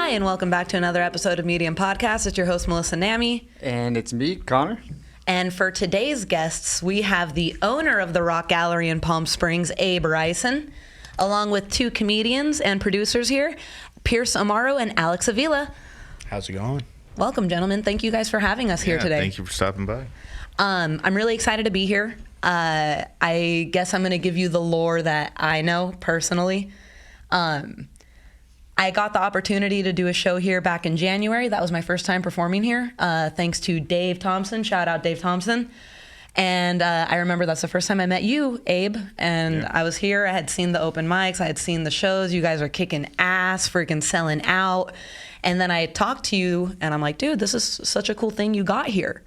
and welcome back to another episode of Medium Podcast. It's your host, Melissa Nami. And it's me, Connor. And for today's guests, we have the owner of the Rock Gallery in Palm Springs, Abe Ryson, along with two comedians and producers here, Pierce Amaro and Alex Avila. How's it going? Welcome, gentlemen. Thank you guys for having us here today. Thank you for stopping by. I'm really excited to be here. I guess I'm going to give you the lore that I know personally. I got the opportunity to do a show here back in January. That was my first time performing here, thanks to Dave Thompson. Shout out Dave Thompson. And I remember that's the first time I met you, Abe. And I was here. I had seen the open mics. I had seen the shows. You guys are kicking ass, freaking selling out. And then I talked to you, and I'm like, dude, this is such a cool thing you got here.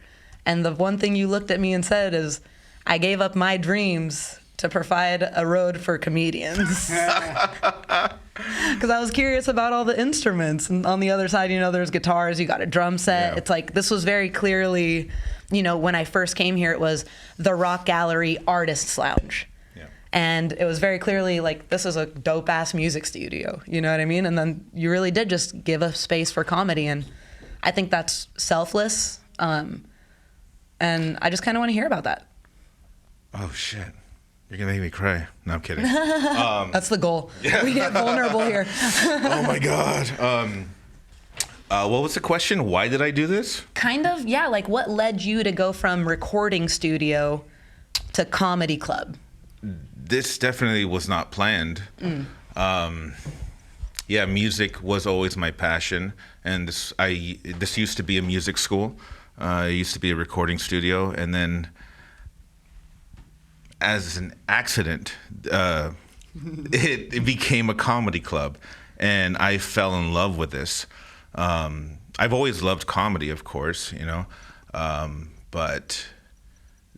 And the one thing you looked at me and said is, I gave up my dreams to provide a road for comedians. Because I was curious about all the instruments. And on the other side, you know, there's guitars, you got a drum set. Yeah. It's like, this was very clearly, you know, when I first came here, it was the Rock Gallery Artists Lounge. Yeah. And it was very clearly like, this is a dope ass music studio. You know what I mean? And then you really did just give a space for comedy. And I think that's selfless. And I just kind of want to hear about that. Oh, shit. You're going to make me cry. No, I'm kidding. That's the goal. Yeah. We get vulnerable here. Oh, my God. What was the question? Why did I do this? Kind of, yeah. Like, what led you to go from recording studio to comedy club? This definitely was not planned. Yeah, music was always my passion. And this used to be a music school. It used to be a recording studio. And then as an accident, it became a comedy club, and I fell in love with this. I've always loved comedy, of course, you know, but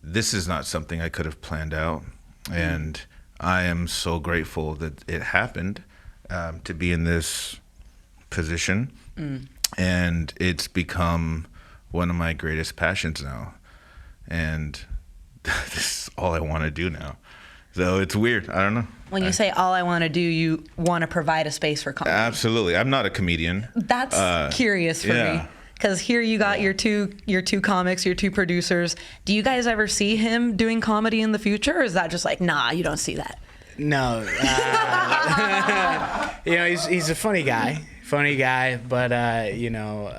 this is not something I could have planned out, and I am so grateful that it happened to be in this position, and it's become one of my greatest passions now, and this is all I want to do now. So it's weird. I don't know. When you say all I want to do, you want to provide a space for comedy. Absolutely. I'm not a comedian. That's curious for me. Because here you got your two comics, your two producers. Do you guys ever see him doing comedy in the future? Or is that just like, nah, you don't see that? No. You know, he's a funny guy. But, you know,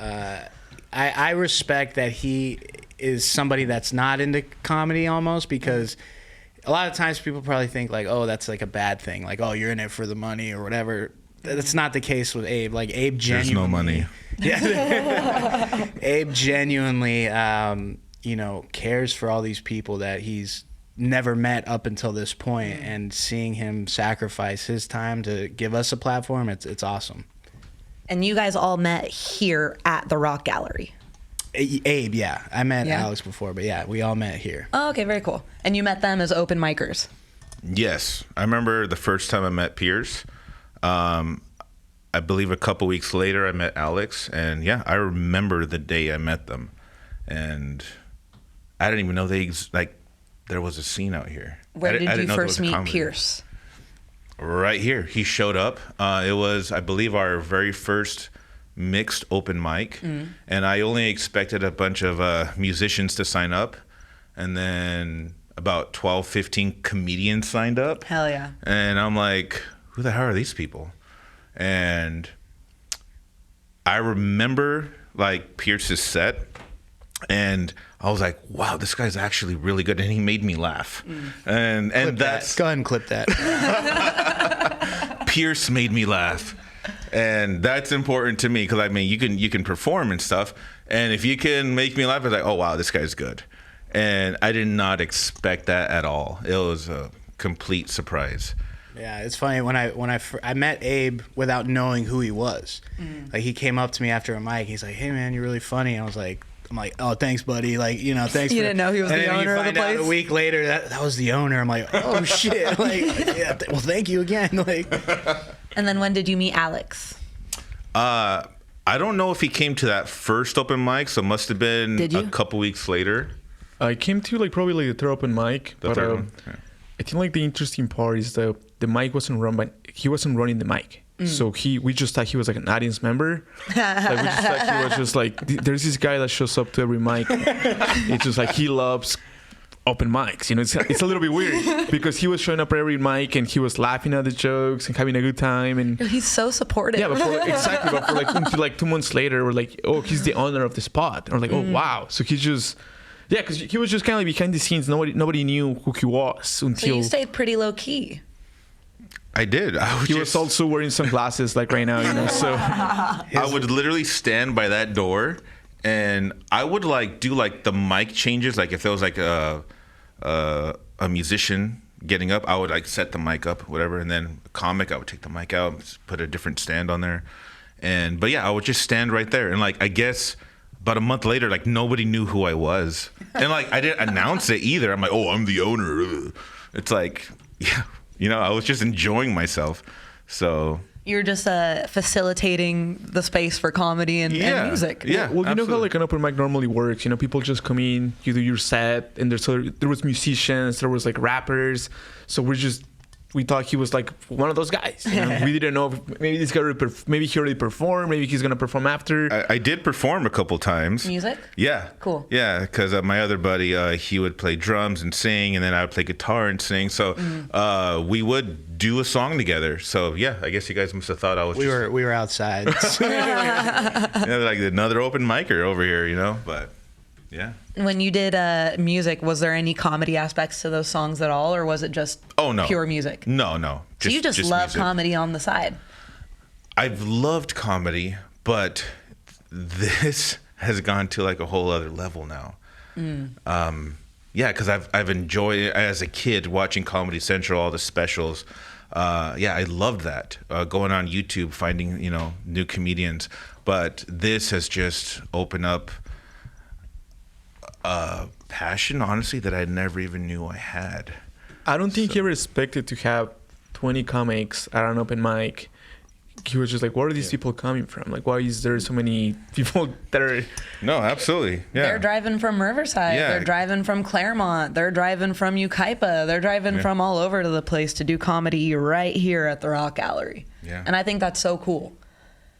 I respect that he is somebody that's not into comedy almost, because a lot of times people probably think like, oh, that's like a bad thing. Like, oh, you're in it for the money or whatever. That's not the case with Abe. Like, Abe genuinely... There's no money. Yeah. Abe genuinely, you know, cares for all these people that he's never met up until this point, and seeing him sacrifice his time to give us a platform, it's awesome. And you guys all met here at the Rock Gallery. Abe, yeah. I met Alex before, but yeah, we all met here. Oh, okay, very cool. And you met them as open micers? Yes. I remember the first time I met Pierce. I believe a couple weeks later I met Alex, and yeah, I remember the day I met them. And I didn't even know there was a scene out here. Where did you first meet Pierce? Right here. He showed up. It was, I believe, our very first mixed open mic, and I only expected a bunch of musicians to sign up, and then about 12, 15 comedians signed up. Hell yeah. And I'm like, who the hell are these people? And I remember like Pierce's set, and I was like, wow, this guy's actually really good, and he made me laugh. And that's go ahead and clip that. Pierce made me laugh. And that's important to me, because I mean, you can perform and stuff, and if you can make me laugh, it's like, oh wow, this guy's good. And I did not expect that at all. It was a complete surprise. Yeah, it's funny, when I met Abe without knowing who he was. Like, he came up to me after a mic, he's like, hey man, you're really funny. And I'm like, oh, thanks, buddy. Like, you know, thanks. You didn't know he was the owner of the place? And then you find out a week later that was the owner. I'm like, oh shit. Like, yeah, well, thank you again. Like. And then when did you meet Alex? I don't know if he came to that first open mic, so it must have been a couple weeks later. I came to probably the third open mic. The third one? Yeah. I think the interesting part is the mic wasn't run by, he wasn't running the mic. So we just thought he was like an audience member. Like we just thought he was just like, there's this guy that shows up to every mic. It's just like he loves open mics. You know, it's a little bit weird because he was showing up at every mic and he was laughing at the jokes and having a good time. And He's so supportive. yeah, but for like until like 2 months later, we're like, oh, he's the owner of the spot. And we're like, oh wow. So he's just. Yeah, because he was just kind of like behind the scenes. Nobody knew who he was until. So you stayed pretty low key. I did. He was also wearing sunglasses like right now, you know. So I would literally stand by that door, and I would like do like the mic changes. Like if there was like a musician getting up, I would like set the mic up, whatever, and then a comic, I would take the mic out, put a different stand on there, but yeah, I would just stand right there, and like I guess. About a month later, like nobody knew who I was, and like I didn't announce it either. I'm like, oh, I'm the owner. It's like, yeah, you know, I was just enjoying myself. So You're just facilitating the space for comedy and music. Yeah, well, you know how like an open mic normally works. You know, people just come in, you do your set, and there was musicians, there was like rappers. So we thought he was like one of those guys. You know? We didn't know if maybe this guy maybe he already performed, maybe he's gonna perform after. I did perform a couple times. Music? Yeah. Cool. Yeah, because my other buddy, he would play drums and sing, and then I would play guitar and sing. So we would do a song together. So yeah, I guess you guys must have thought I was. We were outside. Like another open micer over here, you know. But yeah. When you did music, was there any comedy aspects to those songs at all, or was it just pure music? No. So you just love music. comedy on the side. I've loved comedy, but this has gone to like a whole other level now. Yeah, because I've enjoyed it as a kid watching Comedy Central, all the specials. Yeah, I loved that. Going on YouTube, finding new comedians. But this has just opened up passion, honestly, that I never even knew I had. I don't think he ever expected to have 20 comics at an open mic. He was just like, where are these people coming from? Like, why is there so many people that are... No, absolutely. Yeah. They're driving from Riverside. Yeah. They're driving from Claremont. They're driving from Ukaipa. They're driving from all over to the place to do comedy right here at the Rock Gallery. Yeah. And I think that's so cool.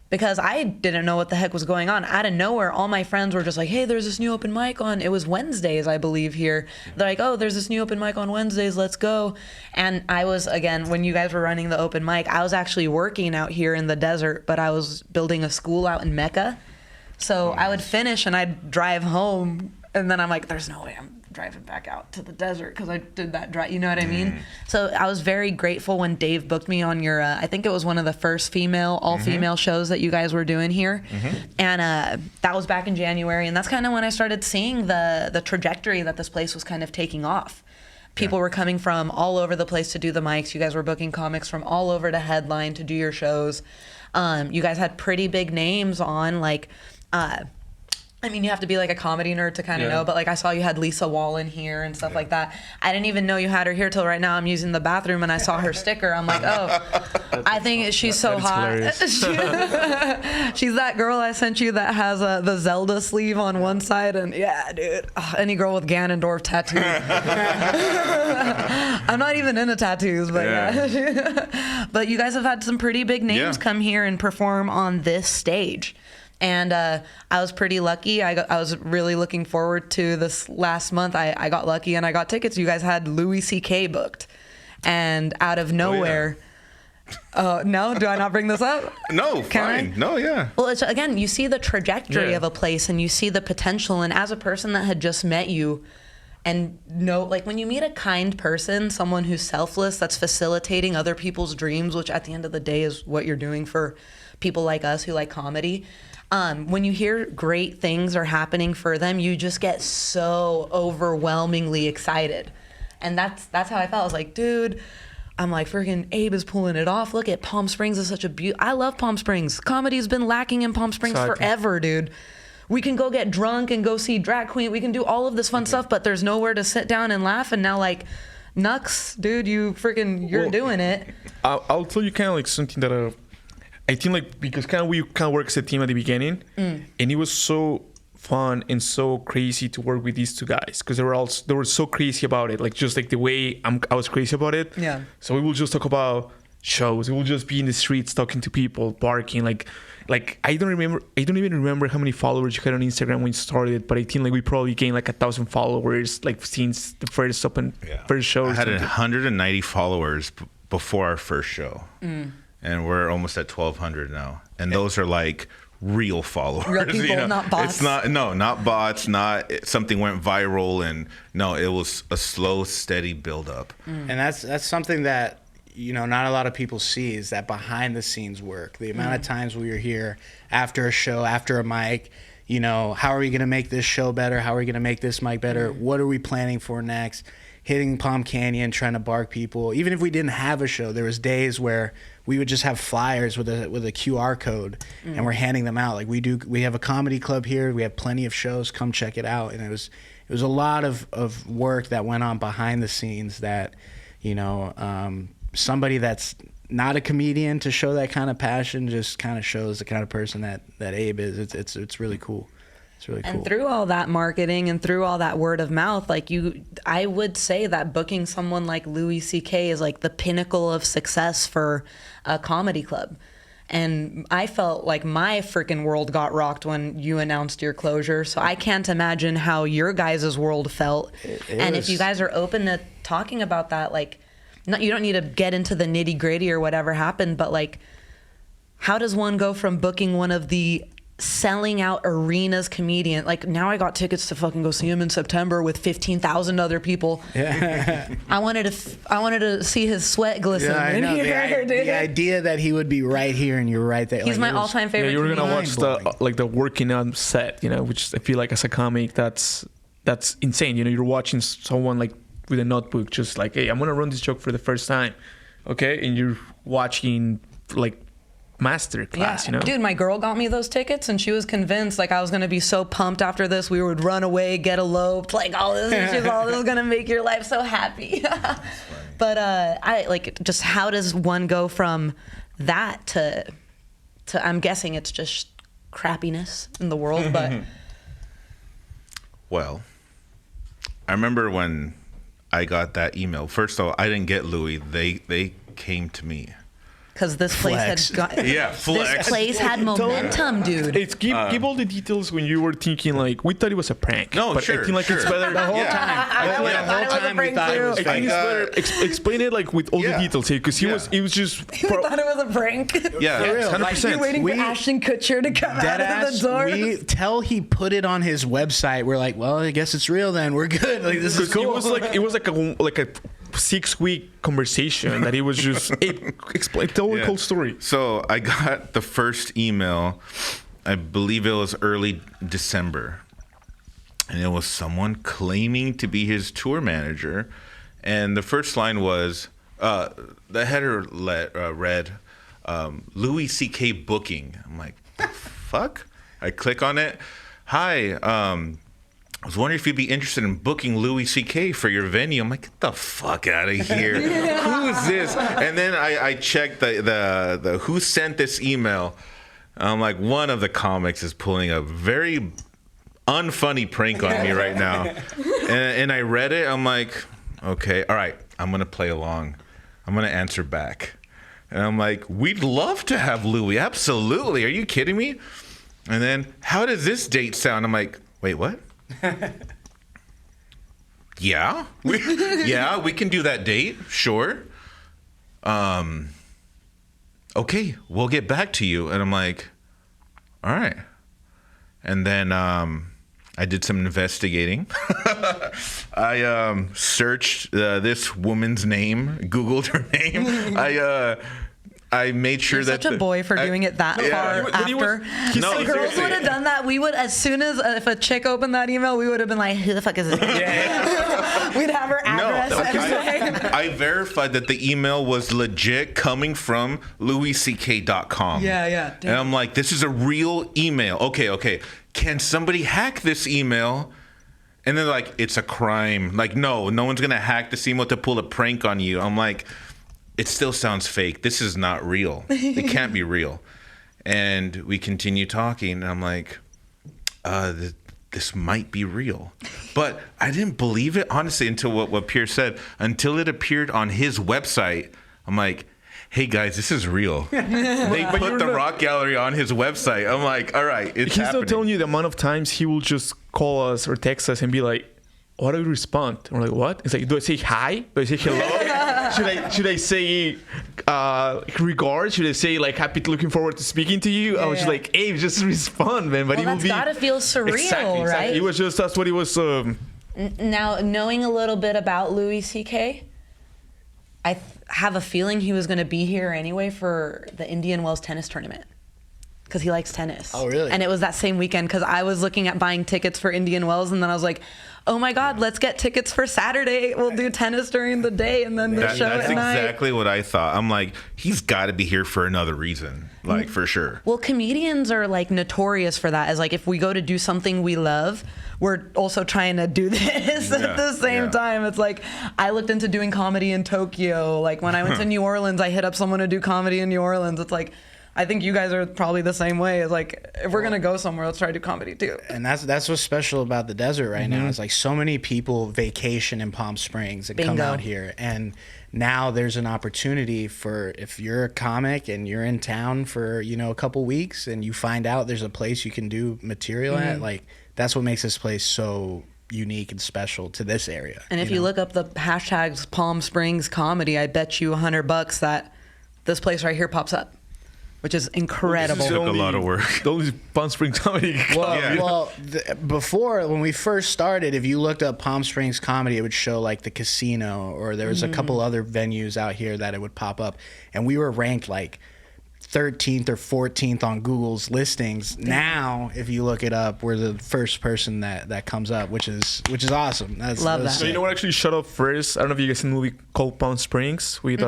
Because I didn't know what the heck was going on. Out of nowhere, all my friends were just like, hey, there's this new open mic on. It was Wednesdays, I believe, here. They're like, oh, there's this new open mic on Wednesdays. Let's go. And I was, again, when you guys were running the open mic, I was actually working out here in the desert, but I was building a school out in Mecca. So I would finish and I'd drive home. And then I'm like, there's no way I'm driving back out to the desert because I did that drive. You know what I mean? So I was very grateful when Dave booked me on your, I think it was one of the first all-female shows that you guys were doing here. And that was back in January. And that's kind of when I started seeing the trajectory that this place was kind of taking off. People were coming from all over the place to do the mics. You guys were booking comics from all over to headline to do your shows. You guys had pretty big names on, like... I mean, you have to be like a comedy nerd to kind of know, but like I saw you had Lisa Wallen here and stuff like that. I didn't even know you had her here till right now. I'm using the bathroom and I saw her sticker. I'm like, oh, I think she's so hot. She's that girl I sent you that has the Zelda sleeve on one side. And yeah, dude, any girl with Ganondorf tattoo. I'm not even into tattoos, but yeah. But you guys have had some pretty big names come here and perform on this stage. And I was pretty lucky. I was really looking forward to this last month. I got lucky and I got tickets. You guys had Louis C.K. booked. And out of nowhere... no? Do I not bring this up? No, fine. No, yeah. Well, it's, again, you see the trajectory of a place and you see the potential. And as a person that had just met you and like when you meet a kind person, someone who's selfless, that's facilitating other people's dreams, which at the end of the day is what you're doing for people like us who like comedy. When you hear great things are happening for them, you just get so overwhelmingly excited. And that's how I felt. I was like, dude, I'm like, freaking Abe is pulling it off. Look at Palm Springs is such a I love Palm Springs. Comedy's been lacking in Palm Springs forever, dude. We can go get drunk and go see drag queen. We can do all of this fun stuff, but there's nowhere to sit down and laugh. And now, like, Nux, dude, you're doing it. I'll tell you kind of like something that I think like because we work as a team at the beginning, and it was so fun and so crazy to work with these two guys because they were so crazy about it, like just like the way I was crazy about it. Yeah. So we will just talk about shows. We'll just be in the streets talking to people, barking. Like I don't even remember how many followers you had on Instagram when you started, but I think like we probably gained like 1,000 followers like since the first show. I had 190 followers before our first show, and we're almost at 1,200 now. And those are like real followers. Real people, not bots. It's not bots. Not something went viral, and no, it was a slow, steady build up. And that's something that, you know, not a lot of people see, is that behind the scenes work. The amount of times we were here after a show, after a mic, you know, how are we going to make this show better? How are we going to make this mic better? What are we planning for next? Hitting Palm Canyon, trying to bark people. Even if we didn't have a show, there was days where we would just have flyers with a QR code, and we're handing them out. Like we have a comedy club here. We have plenty of shows. Come check it out. And it was a lot of work that went on behind the scenes that, you know, somebody that's not a comedian to show that kind of passion just kind of shows the kind of person that Abe is. It's really cool. It's really cool. And through all that marketing and through all that word of mouth, like I would say that booking someone like Louis C.K. is like the pinnacle of success for a comedy club. And I felt like my freaking world got rocked when you announced your closure. So I can't imagine how your guys' world felt. If you guys are open to talking about that, like, you don't need to get into the nitty gritty or whatever happened, but like, how does one go from booking one of the selling out arenas comedian, like now I got tickets to fucking go see him in September with 15,000 other people. I wanted to see his sweat glisten. Yeah, I know. The idea that he would be right here and you're right there. He's my all-time favorite. Yeah, you were gonna watch the working out set, you know, which I feel like as a comic that's insane. You know, you're watching someone like with a notebook, just like, hey, I'm gonna run this joke for the first time, okay, and you're watching like master class, you know. Dude, my girl got me those tickets and she was convinced like I was gonna be so pumped after this. We would run away, get eloped, like all this, and she's all, this is gonna make your life so happy. But I like, just how does one go from that to I'm guessing it's just crappiness in the world, but well, I remember when I got that email. First of all, I didn't get Louis. They came to me. Because this place had this place had momentum, dude. It's give all the details when you were thinking like we thought it was a prank. No, but sure, I think like it's better the whole time. I thought it was a prank too. I think it's better. Explain it like with all the details here, because he was just. We thought it was a prank. Yeah, 100%. You're waiting for Ashton Kutcher to come out of the door. Till he put it on his website, we're like, well, I guess it's real then. We're good. Like, this is cool. It was like a 6-week conversation that he was just tell the whole story. So I got the first email, I believe it was early December, and it was someone claiming to be his tour manager, and the first line was the header read Louis C.K. booking. I'm like, fuck. I click on it. Hi, I was wondering if you'd be interested in booking Louis C.K. for your venue. I'm like, get the fuck out of here. Who is this? And then I checked the who sent this email. I'm like, one of the comics is pulling a very unfunny prank on me right now. And I read it. I'm like, okay, all right, I'm going to play along. I'm going to answer back. And I'm like, we'd love to have Louis. Absolutely. Are you kidding me? And then, how does this date sound? I'm like, wait, what? Yeah, we can do that date, sure. Okay, we'll get back to you. And I'm like, all right. And then I did some investigating. I searched this woman's name, Googled her name. I made sure You're that such a boy for doing it that far after. If girls would have done that, we would, as soon as if a chick opened that email, we would have been like, who the fuck is this? We'd have her address. I verified that the email was legit coming from louisck.com. Yeah. And I'm like, this is a real email. Okay. Can somebody hack this email? And they're like, it's a crime. Like, no one's going to hack this email to pull a prank on you. I'm like, it still sounds fake. This is not real. It can't be real. And we continue talking, and I'm like, this might be real. But I didn't believe it, honestly, until what Pierre said. Until it appeared on his website, I'm like, hey guys, this is real. They put the Rock Gallery on his website. I'm like, all right, it's He's happening. not telling you the amount of times he will just call us or text us and be like, "What do we respond?" And we're like, "What?" It's like, do I say hi? Do I say hello? should I say regards? Should I say like looking forward to speaking to you? I was just like, "Hey, just respond, man." But Well, he will that's be gotta feel surreal, exactly. right? It was just that's what it was. Now, knowing a little bit about Louis C.K., I have a feeling he was going to be here anyway for the Indian Wells tennis tournament because he likes tennis. Oh, really? And it was that same weekend because I was looking at buying tickets for Indian Wells, and then I was like, oh my God, let's get tickets for Saturday. We'll do tennis during the day and then the show That's at night. exactly what I thought. I'm like, he's got to be here for another reason, like for sure. Well, comedians are like notorious for that. As like if we go to do something we love, we're also trying to do this at the same time. It's like I looked into doing comedy in Tokyo. Like when I went to New Orleans, I hit up someone to do comedy in New Orleans. It's like I think you guys are probably the same way. It's like if we're gonna go somewhere, let's try to do comedy too. And that's what's special about the desert right now. It's like so many people vacation in Palm Springs and come Bingo. out here, and now there's an opportunity for if you're a comic and you're in town for a couple weeks and you find out there's a place you can do material at, like that's what makes this place so unique and special to this area. And if you look up the hashtags Palm Springs comedy, I bet you $100 that this place right here pops up, which is incredible. This took a lot of work. The only Palm Springs comedy. Well, before when we first started, if you looked up Palm Springs comedy, it would show like the Casino, or there was a couple other venues out here that it would pop up, and we were ranked like 13th or 14th on Google's listings. Now, if you look it up, we're the first person that comes up, which is awesome. Love that. So you know what actually shut up first? I don't know if you guys seen a movie called Palm Springs with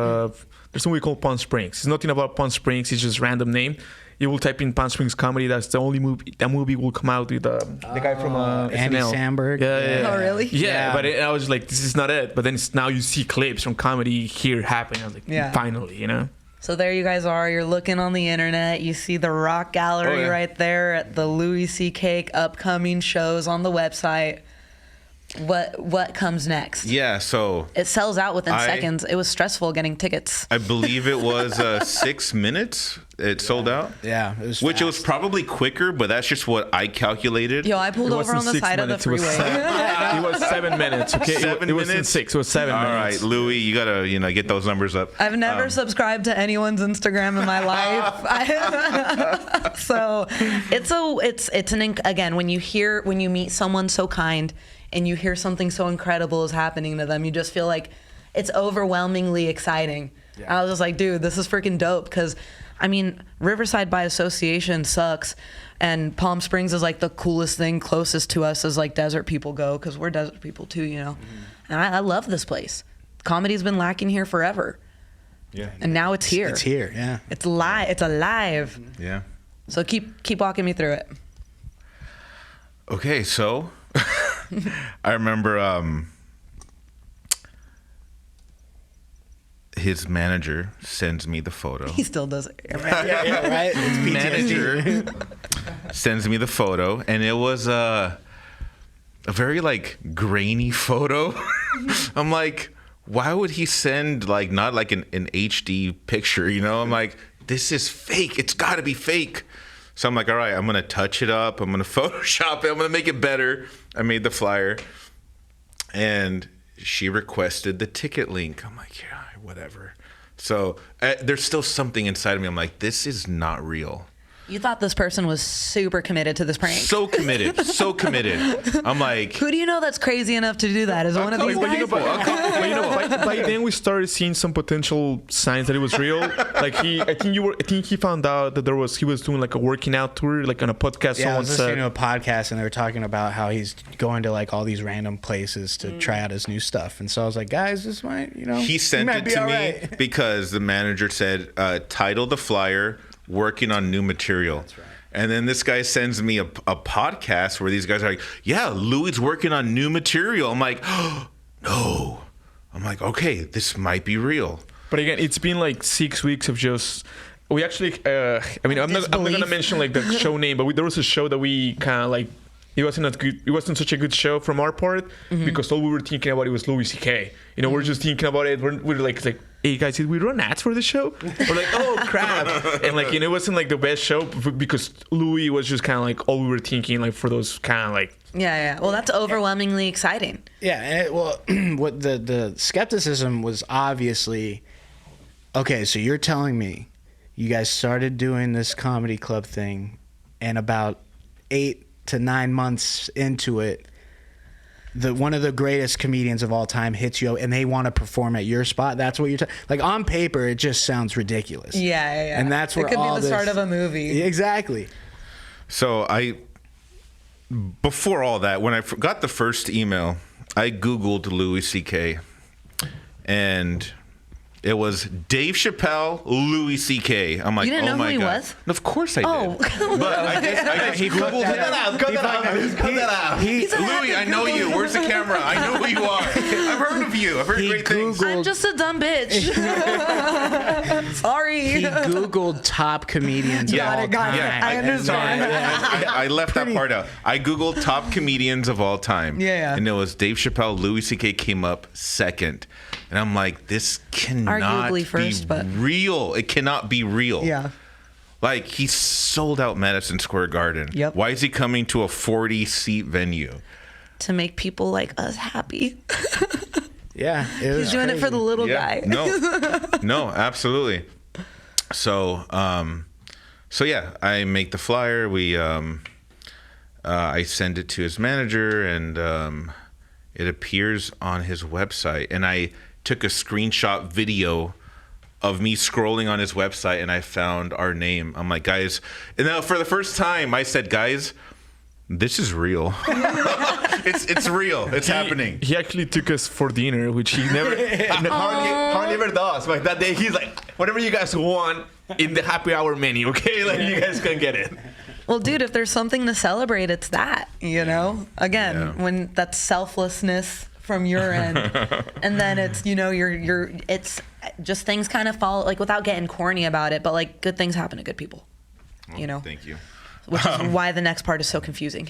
there's a movie called Palm Springs. It's nothing about Palm Springs. It's just random name. You will type in Palm Springs comedy. That's the only movie. That movie will come out with the guy from Andy SNL. Samberg. Yeah. Oh, really? Yeah, but I was like, this is not it. But then now you see clips from comedy here happening. I was like, finally, So there you guys are. You're looking on the internet. You see the Rock Gallery right there at the Louis C.K. upcoming shows on the website. What comes next? Yeah, so It sells out within seconds. It was stressful getting tickets. I believe it was 6 minutes. It sold out. Yeah, it was Which it fast. was probably quicker, but that's just what I calculated. Yo, I pulled It over wasn't on the 6 side of the minutes, it was freeway. It was 7 minutes. Okay, it wasn't minutes? 6. It was 7 All minutes. right, Louis, you gotta get those numbers up. I've never subscribed to anyone's Instagram in my life. So again, when you meet someone so kind and you hear something so incredible is happening to them, you just feel like it's overwhelmingly exciting. I was just like, dude, this is freaking dope. Because I mean, Riverside by association sucks, and Palm Springs is like the coolest thing closest to us as like desert people go, because we're desert people too, And I love this place. Comedy's been lacking here forever. Yeah. And now it's here. It's here, yeah. It's live. It's alive. Yeah. So keep walking me through it. Okay, so I remember his manager sends me the photo. He still does it. Yeah, right? It's PTSD. Manager sends me the photo, and it was a very like grainy photo. I'm like, why would he send like not like an HD picture? I'm like, this is fake. It's got to be fake. So I'm like, all right, I'm gonna touch it up. I'm gonna Photoshop it. I'm gonna make it better. I made the flyer, and she requested the ticket link. I'm like, yeah, whatever. So there's still something inside of me. I'm like, this is not real. You thought this person was super committed to this prank. So committed. So committed. I'm like, Who do you know that's crazy enough to do that? Is it one of these guys? By then we started seeing some potential signs that it was real. Like I think he found out that he was doing like a working out tour, like on a podcast. Yeah, I Someone was listening said. to a podcast and they were talking about how he's going to like all these random places to try out his new stuff. And so I was like, guys, this might, he sent might it be to all me right. because the manager said, title the flyer, working on new material. That's right. And then this guy sends me a podcast where these guys are like, yeah, Louis working on new material. I'm like, oh, no. I'm like, okay, this might be real. But again, it's been like 6 weeks of just. We actually, I'm not gonna mention like the show name, but there was a show that we kind of like. It wasn't such a good show from our part because all we were thinking about it was Louis C.K. We're just thinking about it. We're like hey guys, did we run ads for the show? We're like, oh crap. And like, it wasn't like the best show because Louis was just kind of like all we were thinking, like for those kind of like. Yeah. Well, that's overwhelmingly exciting. Yeah, and what the skepticism was obviously, okay, so you're telling me you guys started doing this comedy club thing, and about 8 to 9 months into it, one of the greatest comedians of all time hits you and they want to perform at your spot. That's what you're like on paper. It just sounds ridiculous. Yeah. And that's where it could all be the start of a movie. Exactly. So before all that, when I got the first email, I Googled Louis C.K. and it was Dave Chappelle, Louis C.K. I'm like, You didn't know oh who my he God. was? Of course I did. Oh. But I just Googled Cut him. that out. Cut that out. Louis, I know you. Where's the camera? I know who you are. I've heard of you. I've heard great things. I'm just a dumb bitch. Sorry. He Googled top comedians of all Got it. time. I understand. I left that part out. I Googled top comedians of all time. Yeah. And it was Dave Chappelle, Louis C.K. came up second. And I'm like, this cannot Arguably first, be but- real. It cannot be real. Yeah. Like, he sold out Madison Square Garden. Yep. Why is he coming to a 40-seat venue? To make people like us happy. Yeah, it was He's doing it for the little guy. No, absolutely. So, yeah, I make the flyer. I send it to his manager, and it appears on his website. And I took a screenshot video of me scrolling on his website, and I found our name. I'm like, guys, and now for the first time, I said, guys, this is real. It's real. It's happening. He actually took us for dinner, which he never hardly ever does. Like that day, he's like, whatever you guys want in the happy hour menu, okay? Like you guys can get it. Well, dude, if there's something to celebrate, it's that, Again, Yeah. when that's selflessness from your end, and then it's, it's just things kind of fall, like without getting corny about it, but like good things happen to good people, Thank you. which is why the next part is so confusing.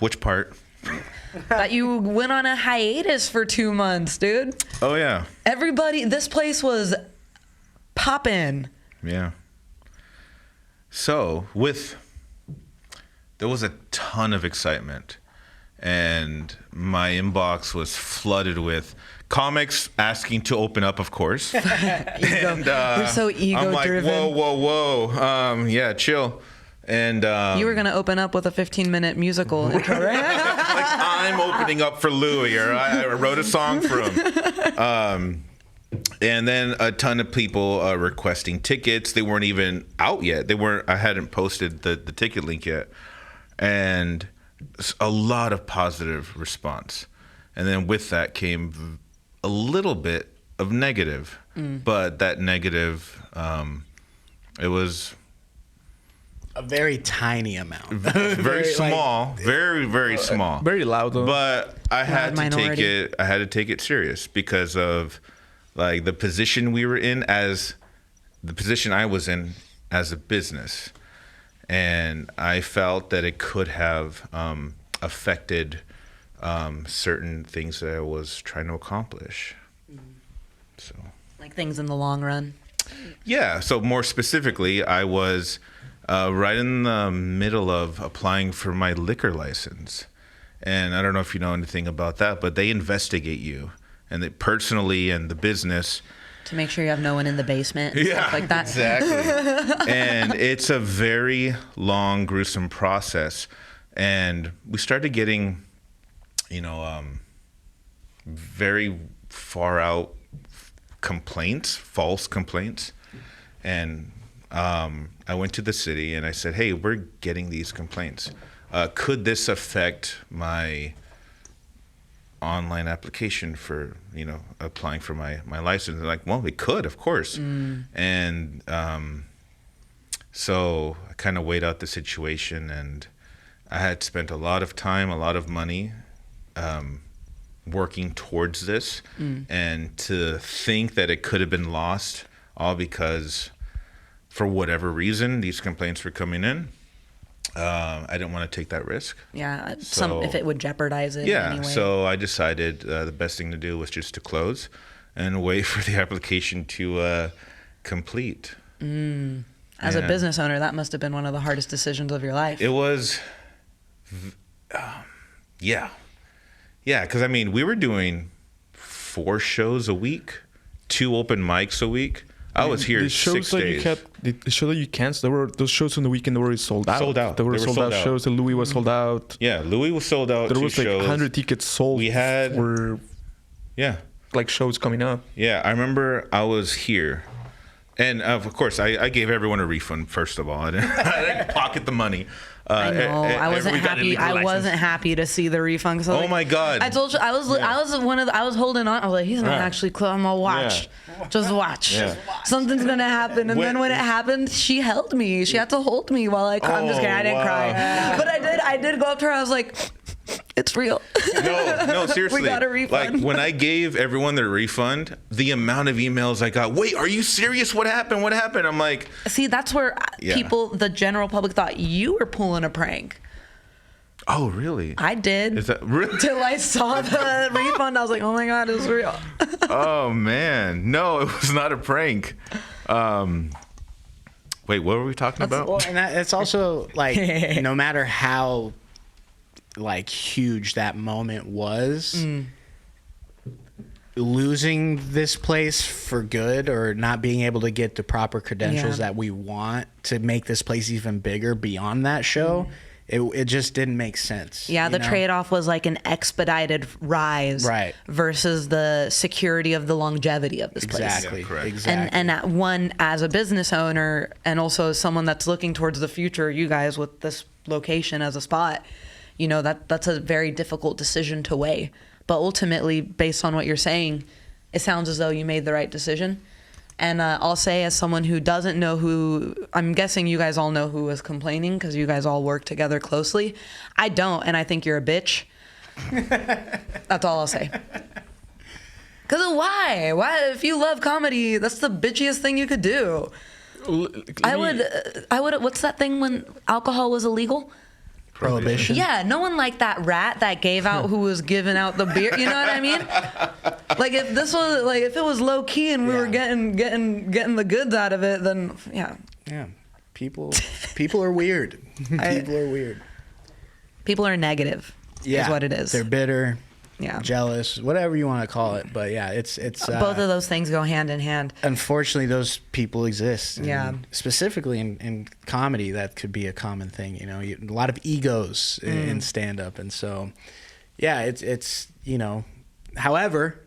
Which part? That you went on a hiatus for 2 months, dude. Oh, yeah. This place was poppin'. Yeah. So, there was a ton of excitement, and my inbox was flooded with comics asking to open up, of course. And We're so I'm like, ego-driven. whoa. Yeah, chill. And You were gonna open up with a 15-minute musical intro, right? like I'm opening up for Louis, or I wrote a song for him. And then a ton of people requesting tickets. They weren't even out yet. I hadn't posted the ticket link yet. And a lot of positive response. And then with that came a little bit of negative. But that negative, it was A very tiny amount. very small, very, very small. Very loud though. But I had to minority. take it serious because of like the position we were in, as the position I was in as a business, and I felt that it could have affected certain things that I was trying to accomplish. So Like things in the long run. yeah, so more specifically, I was right in the middle of applying for my liquor license. And I don't know if you know anything about that, but they investigate you, and they personally and the business. To make sure you have no one in the basement and stuff like that. Exactly. And it's a very long, gruesome process. And we started getting, very far out complaints, false complaints. And I went to the city and I said, hey, we're getting these complaints. Could this affect my online application for, applying for my license? They're like, well, it could, of course. And so I kind of weighed out the situation, and I had spent a lot of time, a lot of money working towards this, and to think that it could have been lost all because for whatever reason these complaints were coming in, I didn't want to take that risk. Yeah, So- if it would jeopadize it Yeah, anyway. so I decided the best thing to do was just to close. and wait for the application to complete. As a business owner, that must have been one of the hardest decisions of your life. It was, yeah, because I mean, we were doing 4 shows a week, 2 open mics a week. I was here the shows 6 that days. you kept, the show that you canceled, there were those shows on the weekend that were sold out. Sold out. There were They were sold sold out out. shows. The Louis was sold out. Yeah, Louis was sold out. There 2 was like shows. 100 tickets sold. We had- for Yeah. like shows coming up. Yeah, I remember I was here, and of course, I gave everyone a refund. First of all, I didn't pocket the money. I know. I wasn't everyone got a happy. legal I license. wasn't happy to see the refund. So Oh my God. I told you I was holding on. I was like, he's not actually close. I'm gonna watch. Just watch. Yeah. Something's gonna happen. And then when it happened, she held me. She had to hold me while I'm just kidding. I didn't wow. cry. But I did go up to her. I was like, it's real. No, seriously. We got a refund. Like when I gave everyone their refund, the amount of emails I got. Wait, are you serious? What happened? What happened? I'm like, See, that's where Yeah. people, the general public, thought you were pulling a prank. oh really? I did. Is that really? Till I saw the refund, I was like, oh my God, it's real. Oh man, no, it was not a prank. Wait, what were we talking about? Well, and it's also like no matter how like huge that moment was, losing this place for good or not being able to get the proper credentials Yeah. that we want to make this place even bigger beyond that show, it just didn't make sense. Yeah, you the know? trade-off was like an expedited rise, Right. versus the security of the longevity of this place. Exactly. Yeah, correct. Exactly. And at one, as a business owner, and also as someone that's looking towards the future, you guys with this location as a spot, you know that's a very difficult decision to weigh. But ultimately, based on what you're saying, it sounds as though you made the right decision. And I'll say, as someone who doesn't know who, I'm guessing you guys all know who was complaining because you guys all work together closely. I don't, and I think you're a bitch. That's all I'll say. Because why? Why? If you love comedy, that's the bitchiest thing you could do. I would. What's that thing when alcohol was illegal? Prohibition. Yeah, no one liked that rat that gave out who was giving out the beer. You know what I mean? Like if this was like if it was low key and we were getting the goods out of it, then yeah. Yeah. People are weird. People are weird. People are negative. Yeah. Is what it is. They're bitter. Yeah. Jealous, whatever you want to call it, but yeah, it's Both of those things go hand in hand. unfortunately those people exist. And Yeah. specifically in comedy, that could be a common thing. You know, a lot of egos in stand up, and so yeah, it's you know. However,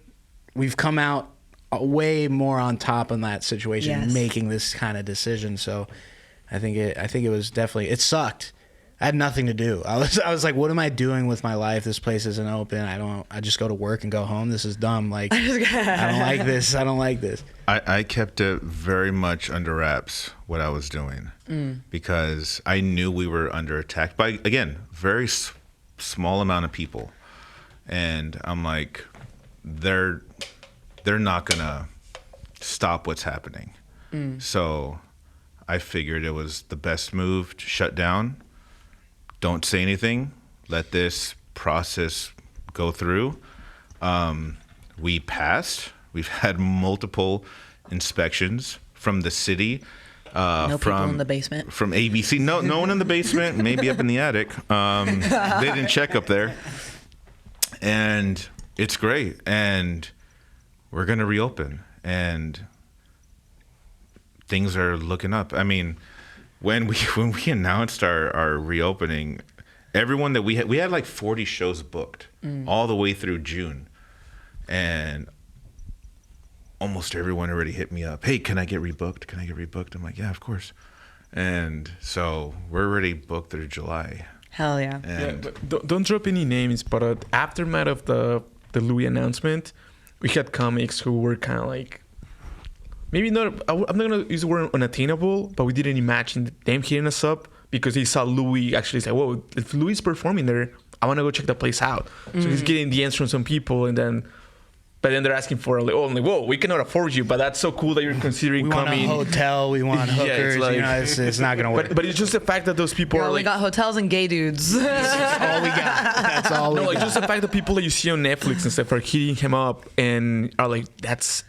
we've come out way more on top on that situation, Yes. making this kind of decision. So I think it was definitely, it sucked. I had nothing to do. I was like, what am I doing with my life? This place isn't open. I just go to work and go home. This is dumb. Like, I don't like this. I don't like this. I kept it very much under wraps what I was doing because I knew we were under attack by, again, very small amount of people. And I'm like, they're not going to stop what's happening. So I figured it was the best move to shut down. Don't say anything. Let this process go through. We passed. We've had multiple inspections from the city. No people in the basement. From ABC. No one in the basement. Maybe up in the attic. They didn't check up there. And it's great. And we're going to reopen. And things are looking up. I mean, when we announced our reopening, everyone that we had like 40 shows booked all the way through June, and almost everyone already hit me up. Hey, can I get rebooked? Can I get rebooked? I'm like, yeah, of course. And so we're already booked through July. Hell yeah. And But don't drop any names, but aftermath of the Louis announcement, we had comics who were kind of like, maybe not, I'm not going to use the word unattainable, but we didn't imagine them hitting us up because he saw Louis actually say, whoa, if Louis is performing there, I want to go check the place out. So he's getting the answer from some people, and then But then they're asking for whoa, we cannot afford you, but that's so cool that you're considering We want coming. a hotel. We want hookers. It's not gonna work. But it's just the fact that those people are we got hotels and gay dudes. That's all we got. That's all we got. just the fact that people that you see on Netflix and stuff are hitting him up and are like, that's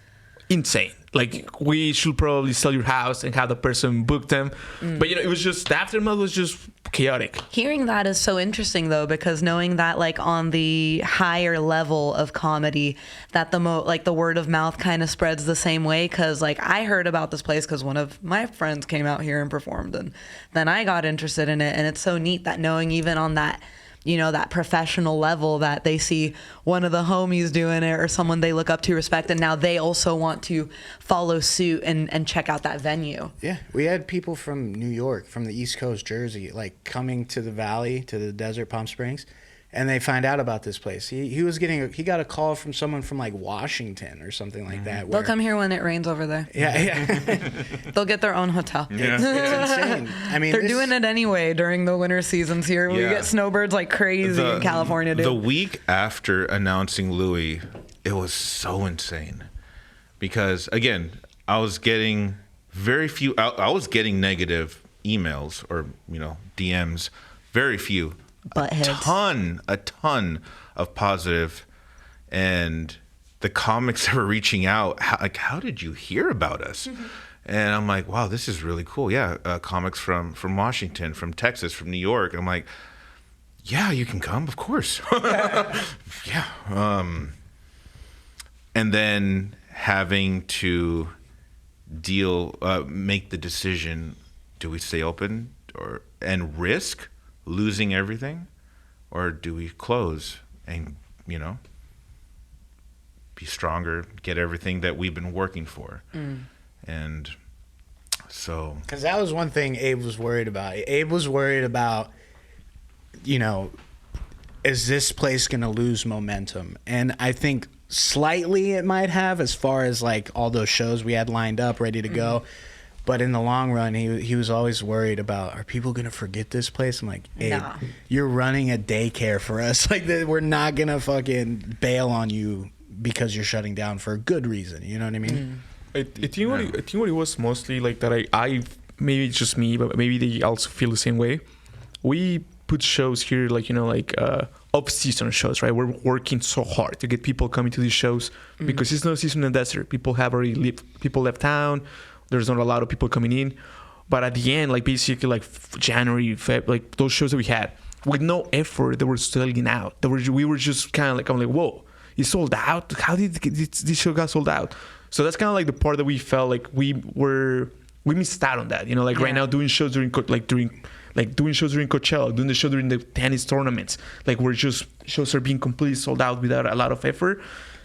insane. Like, we should probably sell your house and have the person book them. But it was just, the aftermath was just chaotic. Hearing that is so interesting, though, because knowing that, like, on the higher level of comedy, that the word of mouth kind of spreads the same way. Because, like, I heard about this place because one of my friends came out here and performed, and then I got interested in it. And it's so neat that knowing even on that, that professional level, that they see one of the homies doing it or someone they look up to, respect, and now they also want to follow suit and check out that venue. Yeah, we had people from New York, from the East Coast, Jersey, like coming to the valley, to the desert, Palm Springs, and they find out about this place. He got a call from someone from like Washington or something like that. They'll come here when it rains over there. Yeah. They'll get their own hotel. Yeah. It's insane. I mean, They're doing it anyway during the winter seasons here. We Yeah. get snowbirds like crazy in California, dude. The week after announcing Louis, it was so insane. Because, again, I was getting very few... I was getting negative emails or, DMs. Very few. Buttheads. A ton of positive. And the comics that were reaching out, how did you hear about us? And I'm like, wow, this is really cool. Yeah, comics from Washington, from Texas, from New York. And I'm like, yeah, you can come, of course. Yeah. And then having to make the decision, do we stay open and risk losing everything? Or do we close and, be stronger, get everything that we've been working for? And so... Because that was one thing Abe was worried about. Abe was worried about, is this place going to lose momentum? And I think slightly it might have, as far as like all those shows we had lined up, ready to go. But in the long run, he was always worried about, are people going to forget this place? I'm like, Abe, Nah. you're running a daycare for us. Like, we're not going to fucking bail on you because you're shutting down for a good reason. You know what I mean? I think what it was mostly like that I maybe it's just me, but maybe they also feel the same way. We put shows here off-season shows, right? We're working so hard to get people coming to these shows because it's no season in the desert. People have already left town. There's not a lot of people coming in. But at the end, like basically like January, Feb, like those shows that we had, with no effort, they were selling out. We were just kind of like, I'm like, whoa, it's sold out? How did this show got sold out? So that's kind of like the part that we felt like we missed out on that. Right now doing shows during Coachella, doing the show during the tennis tournaments. Like shows are being completely sold out without a lot of effort.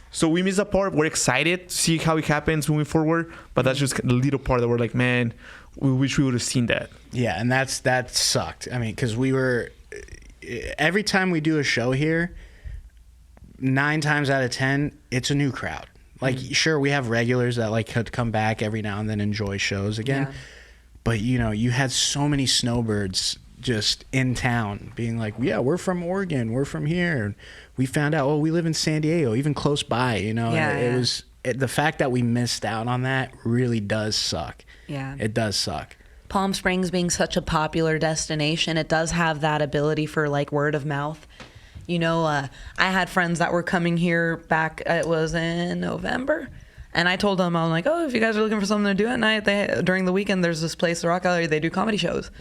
So we missed that part. We're excited to see how it happens moving forward. But that's just the little part that we're like, man, we wish we would have seen that. Yeah, and that sucked. I mean, because every time we do a show here, 9 times out of 10, it's a new crowd. Like, sure, we have regulars that like could come back every now and then enjoy shows again. Yeah. But, you had so many snowbirds just in town being like, yeah, we're from Oregon. We're from here. And we found out, we live in San Diego, even close by, Yeah, and it was the fact that we missed out on that really does suck. Yeah. It does suck. Palm Springs being such a popular destination, it does have that ability for like word of mouth. I had friends that were coming here back, it was in November, and I told them, I'm like, if you guys are looking for something to do at night, during the weekend, there's this place, the Rock Gallery, they do comedy shows.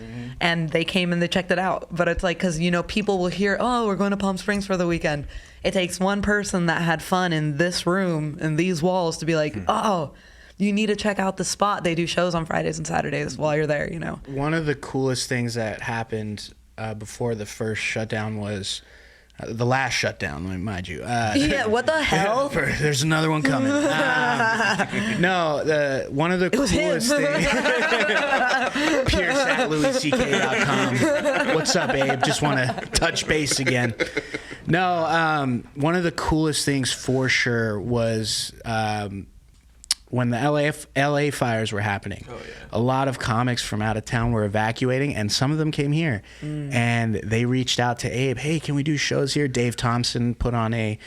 And they came and they checked it out. But it's like, because, people will hear, we're going to Palm Springs for the weekend. It takes one person that had fun in this room, in these walls, to be like, you need to check out the spot. They do shows on Fridays and Saturdays while you're there, One of the coolest things that happened before the first shutdown was the last shutdown, mind you. Yeah, what the hell? There's another one coming. No, one of the coolest things. Pierce at LouisCK.com. What's up, Abe? Just want to touch base again. No, one of the coolest things for sure was when the LA fires were happening. A lot of comics from out of town were evacuating, and some of them came here. And they reached out to Abe, hey, can we do shows here? Dave Thompson put on a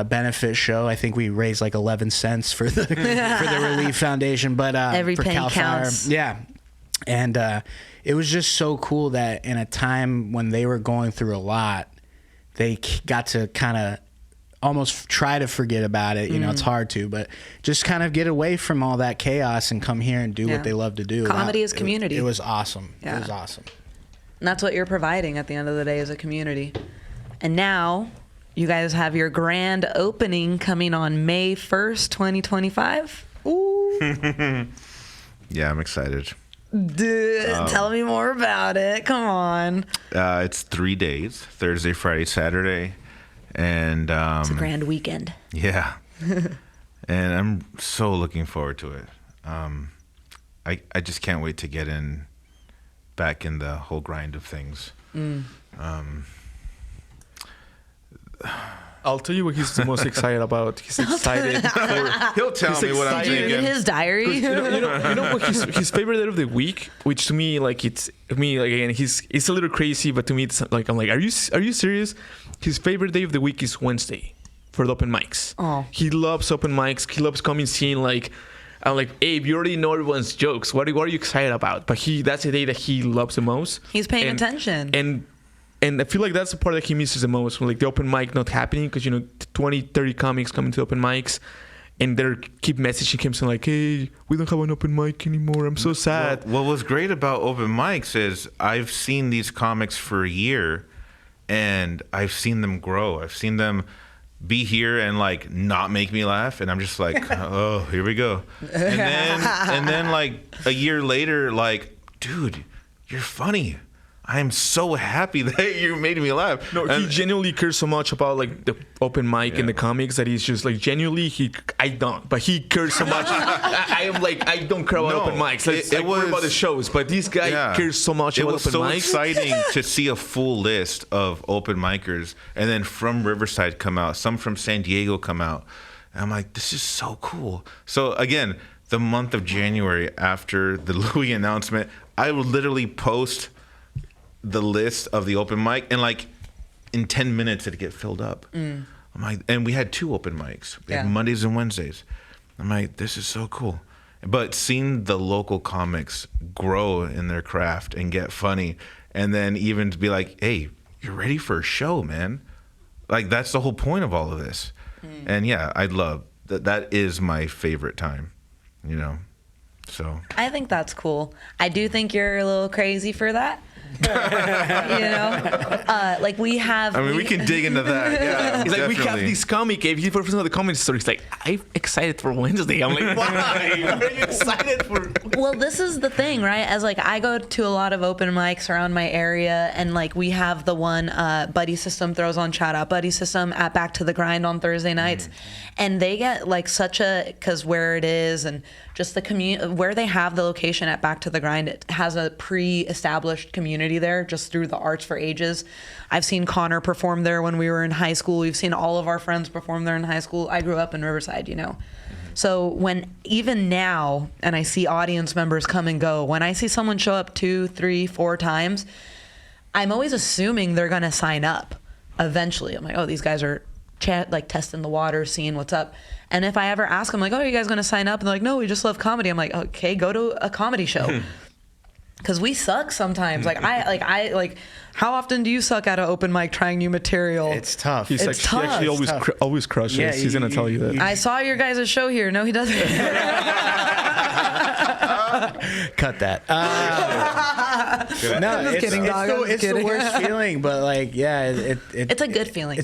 benefit show. I think we raised like 11 cents for the for the Relief Foundation, but every for penny Cal counts. Fire. Yeah. And it was just so cool that in a time when they were going through a lot, they got to kind of almost try to forget about it. You know, it's hard to, but just kind of get away from all that chaos and come here and do what they love to do. Comedy is community. It was awesome. Yeah. It was awesome. And that's what you're providing at the end of the day, is a community. And now you guys have your grand opening coming on May 1st, 2025. Ooh. Yeah, I'm excited. Tell me more about it. Come on. It's 3 days: Thursday, Friday, Saturday, and It's a grand weekend. yeah. And I'm so looking forward to it. I just can't wait to get back in the whole grind of things. I'll tell you what he's the most excited about. He's excited for. He'll tell He's me what I'm Do you read thinking. his diary? You know what his favorite day of the week, which to me, like, it's me, like, again, it's a little crazy, but to me it's like, I'm like, are you serious? His favorite day of the week is Wednesday for the open mics. Oh. He loves open mics. He loves coming, seeing, like, I'm like, Abe, you already know everyone's jokes. What are you excited about? But that's the day that he loves the most. He's paying attention. And I feel like that's the part that he misses the most, when, like, the open mic not happening, because, 20, 30 comics coming to open mics, and they keep messaging him saying, like, hey, we don't have an open mic anymore. I'm so sad. What was great about open mics is I've seen these comics for a year, and I've seen them grow. I've seen them be here and, like, not make me laugh, and I'm just like, oh, here we go. And then like a year later, like, dude, you're funny. I am so happy that you made me laugh. No, he genuinely cares so much about, like, the open mic and the comics that he's just like, genuinely, I don't, but he cares so much. I am like, I don't care about open mics. Like, it was about the shows, but this guy cares so much about open mics. It was so exciting to see a full list of open micers, and then from Riverside come out, some from San Diego come out. And I'm like, this is so cool. So again, the month of January after the Louis announcement, I would literally post the list of the open mic, and like in 10 minutes it'd get filled up. I'm like, and we had 2 open mics. We had Mondays and Wednesdays. I'm like, this is so cool. But seeing the local comics grow in their craft and get funny, and then even to be like, hey, you're ready for a show, man. Like, that's the whole point of all of this. And yeah, I love that. That is my favorite time, so. I think that's cool. I do think you're a little crazy for that. Like, we have. I mean, we can dig into that. Yeah, He's like, we have this comic. If you first know the comment story, he's like, I'm excited for Wednesday. I'm like, why? What are you excited for? Well, this is the thing, right? As like, I go to a lot of open mics around my area, and like, we have the one Buddy System throws on, shout out Buddy System, at Back to the Grind on Thursday nights, and they get like such a, because where it is and just the where they have the location at Back to the Grind, it has a pre-established community there just through the Arts for Ages. I've seen Connor perform there when we were in high school. We've seen all of our friends perform there in high school. I grew up in Riverside, So when, even now, and I see audience members come and go, when I see someone show up 2, 3, 4 times, I'm always assuming they're going to sign up eventually. I'm like, oh, these guys are like testing the water, seeing what's up. And if I ever ask them, like, oh, are you guys going to sign up? And they're like, no, we just love comedy. I'm like, okay, go to a comedy show. Because we suck sometimes. I how often do you suck at an open mic trying new material? It's tough. He actually always crushes. Yeah, He's going to tell you that. I saw your guys' show here. No, he doesn't. Cut that. No, just kidding, dog. It's the worst feeling, but like, yeah, It's a good feeling.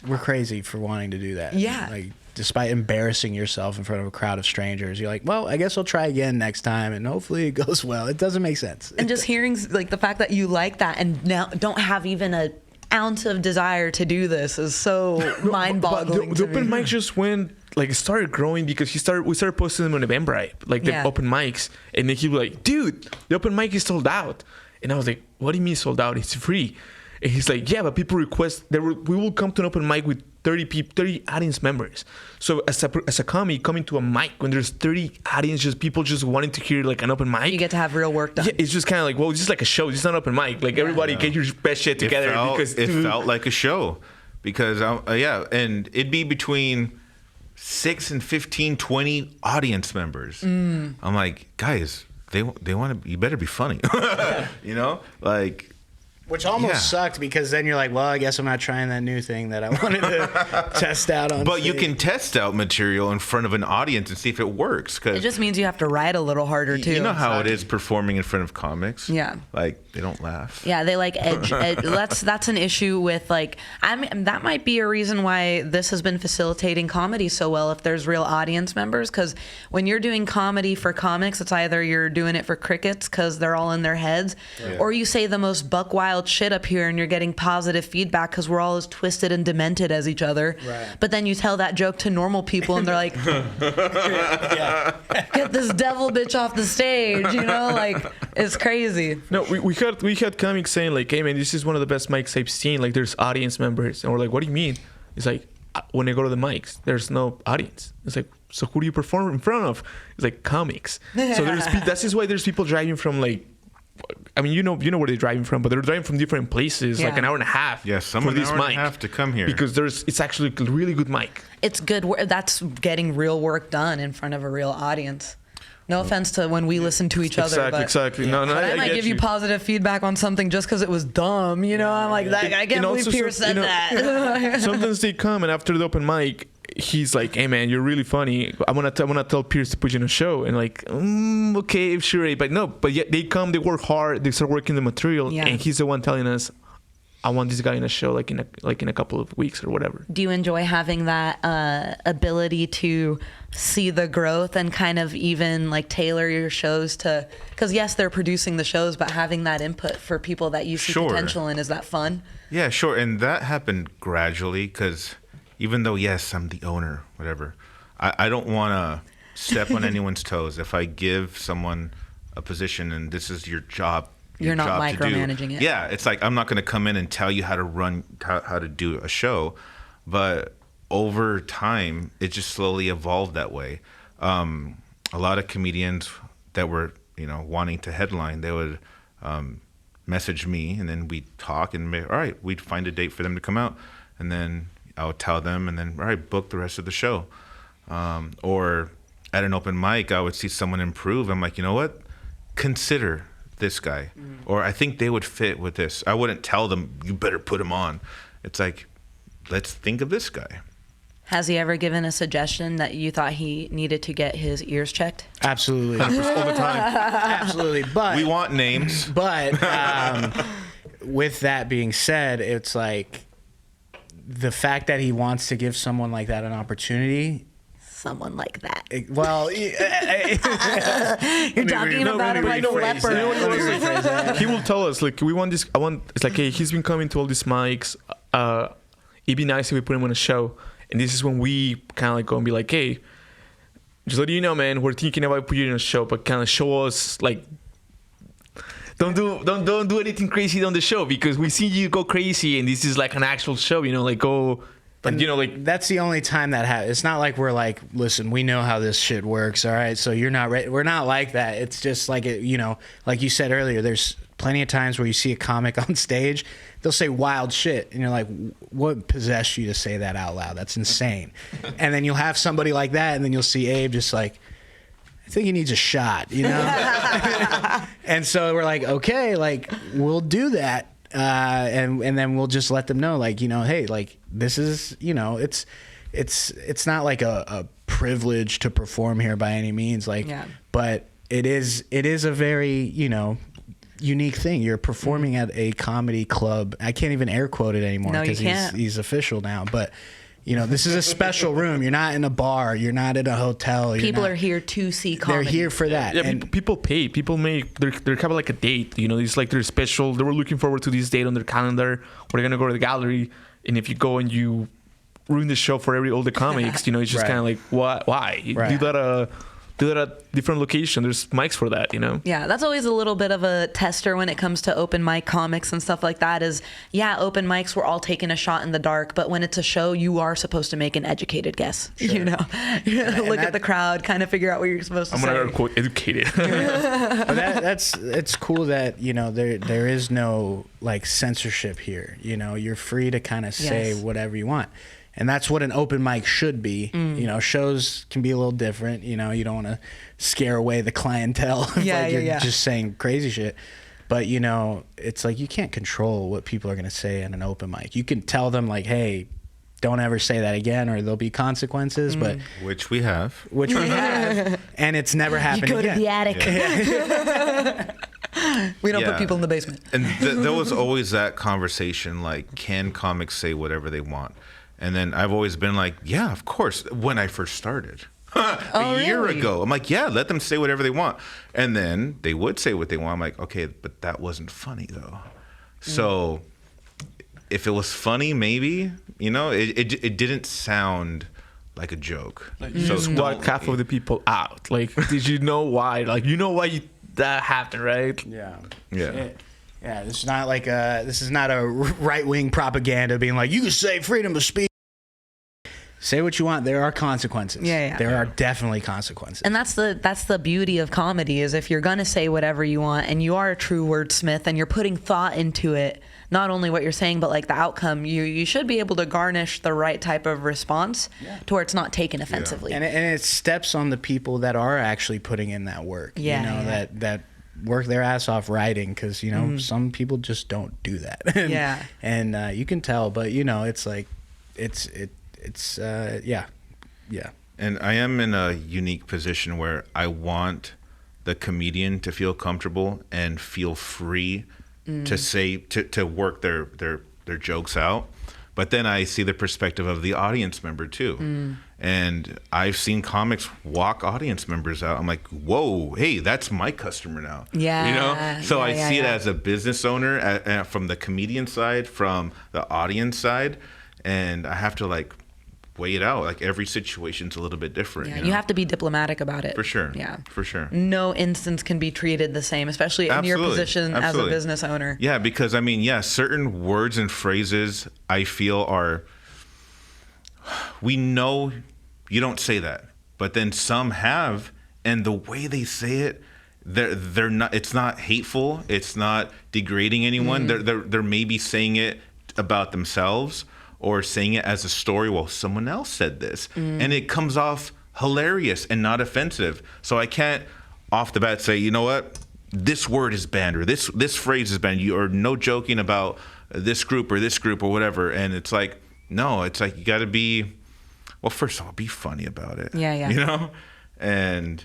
We're crazy for wanting to do that. Yeah. Like, despite embarrassing yourself in front of a crowd of strangers, you're like, well, I guess I'll try again next time, and hopefully it goes well. It doesn't make sense. And just hearing like the fact that you like that and now don't have even an ounce of desire to do this is so mind-boggling. The open mics just went, like, it started growing because we started posting them on Eventbrite, like the open mics, and then he was like, dude, the open mic is sold out. And I was like, what do you mean sold out? It's free. And he's like, yeah, but people request we will come to an open mic with 30 audience members. So as a comic coming to a mic when there's 30 audience, just people just wanting to hear like an open mic. You get to have real work done. Yeah, it's just kind of like, well, it's just like a show. It's not an open mic. Like everybody get your best shit together. It felt like a show because and it'd be between 6 and 15, 20 audience members. I'm like, guys, they want to. You better be funny, you know, like. Which almost sucked because then you're like, well, I guess I'm not trying that new thing that I wanted to test out on But stage. you can test out material in front of an audience and see if it works. Cause It just means you have to write a little harder too. you know how it is performing in front of comics. Yeah. Like they don't laugh. Yeah, they like edge. That's an issue with like. That might be a reason why this has been facilitating comedy so well. If there's real audience members, because when you're doing comedy for comics, it's either you're doing it for crickets because they're all in their heads, or you say the most buck wild shit up here and you're getting positive feedback because we're all as twisted and demented as each other. Right. But then you tell that joke to normal people and they're like, get this devil bitch off the stage, you know, like it's crazy. No, we had comics saying like, hey man, this is one of the best mics I've seen. Like there's audience members, and we're like, what do you mean? It's like when I go to the mics, there's no audience. It's like, so who do you perform in front of? It's like comics. So that's just why there's people driving from like. I mean, you know where they're driving from, but they're driving from different places, like an hour and a half. Yeah, some for an this hour mic and a half to come here because it's actually a really good mic. It's good work. That's getting real work done in front of a real audience. No offense to when we listen to each other, but Exactly. No, but I might give you positive feedback on something just because it was dumb. You know, I'm like, that, I can't believe Pierce said that. Sometimes they come and after the open mic, he's like, "Hey man, you're really funny. I wanna tell Pierce to put you in a show." And like, okay, sure, but yet they come, they work hard, they start working the material, and he's the one telling us, "I want this guy in a show like in a couple of weeks or whatever." Do you enjoy having that ability to see the growth and kind of even like tailor your shows to? Because yes, they're producing the shows, but having that input for people that you see potential in, is that fun? Yeah, sure. And that happened gradually because even though, yes, I'm the owner, whatever, I don't want to step on anyone's toes. If I give someone a position and this is your job, you're not job micromanaging it. Yeah, it's like I'm not going to come in and tell you how to do a show, but over time, it just slowly evolved that way. A lot of comedians that were, wanting to headline, they would message me, and then we'd talk, and all right, we'd find a date for them to come out, and then I would tell them, and then all right, book the rest of the show. Or at an open mic, I would see someone improve. I'm like, you know what? Consider this guy, or I think they would fit with this. I wouldn't tell them you better put him on. It's like, let's think of this guy. Has he ever given a suggestion that you thought he needed to get his ears checked? Absolutely. All the time. Absolutely. But We want names. But with that being said, it's like the fact that he wants to give someone like that an opportunity. Someone like that. Well, You're talking about him like a leper. He will tell us like, we want this. It's like, hey, he's been coming to all these mics. It'd be nice if we put him on a show. And this is when we kind of like go and be like, hey, just let you know, man, we're thinking about putting you in a show, but kind of show us like, don't do anything crazy on the show because we see you go crazy and this is like an actual show, like go. And like that's the only time that happens. It's not like we're like, listen, we know how this shit works, all right? So you're not ready. We're not like that. It's just like like you said earlier. There's plenty of times where you see a comic on stage, they'll say wild shit, and you're like, what possessed you to say that out loud? That's insane. And then you'll have somebody like that, and then you'll see Abe just like, I think he needs a shot, And so we're like, okay, like we'll do that. And then we'll just let them know, like, hey, like this is, it's not like a privilege to perform here by any means, like, but it is a very, unique thing. You're performing at a comedy club. I can't even air quote it anymore because he's official now, but this is a special room. You're not in a bar. You're not in a hotel. People are here to see comedy. They're here for that. Yeah, and people pay. People make they're kind of like a date. It's like they're special. They were looking forward to this date on their calendar. We're gonna go to the gallery, and if you go and you ruin the show for all the comics, it's just kind of like, what? Why? Right. You gotta do that at different location. There's mics for that, you know? Yeah, that's always a little bit of a tester when it comes to open mic comics and stuff like that is, yeah, open mics, we're all taking a shot in the dark, but when it's a show, you are supposed to make an educated guess. Sure. You know, look at the crowd, kind of figure out what you're supposed to say. I'm going to quote educated. But it's cool that, you know, there is no like censorship here. You know, you're free to kind of say whatever you want. And that's what an open mic should be. You know, shows can be a little different. You know, you don't want to scare away the clientele if you're just saying crazy shit. But, you know, it's like you can't control what people are going to say in an open mic. You can tell them, like, hey, don't ever say that again or there'll be consequences. But Which we have. And it's never happened You go again. to the attic. We don't put people in the basement. And there was always that conversation, like, can comics say whatever they want? And then I've always been like, yeah, of course, when I first started. A year ago. I'm like, yeah, let them say whatever they want. And then they would say what they want. I'm like, okay, but that wasn't funny, though. So if it was funny, maybe, you know, it didn't sound like a joke. Like, you just got half of the people out. Like, did you know why? Like, you know why that happened, right? Yeah. Yeah. This is not a right-wing propaganda being like, you can say freedom of speech. Say what you want. There are consequences. There are definitely consequences. And that's the beauty of comedy is if you're going to say whatever you want and you are a true wordsmith and you're putting thought into it, not only what you're saying, but like the outcome, you should be able to garnish the right type of response to where it's not taken offensively. And it steps on the people that are actually putting in that work. That work their ass off writing, because, you know, some people just don't do that. And you can tell, but, you know, it's like, yeah. And I am in a unique position where I want the comedian to feel comfortable and feel free to say, to work their jokes out. But then I see the perspective of the audience member too. And I've seen comics walk audience members out. I'm like, whoa, hey, that's my customer now. Yeah. You know? So I see it as a business owner from the comedian side, from the audience side. And I have to like weigh it out. Like every situation's a little bit different. You have to be diplomatic about it. For sure. Yeah. For sure. No instance can be treated the same, especially in your position as a business owner. Yeah, because I mean, certain words and phrases I feel we know you don't say that, but then some have, and the way they say it, they're not. It's not hateful. It's not degrading anyone. They're maybe saying it about themselves, or saying it as a story. Well, someone else said this, and it comes off hilarious and not offensive. So I can't off the bat say, you know what, this word is banned, or this phrase is banned. You are no joking about this group or whatever. And it's like, no, it's like you got to be. Well, first of all, be funny about it. Yeah. You know, and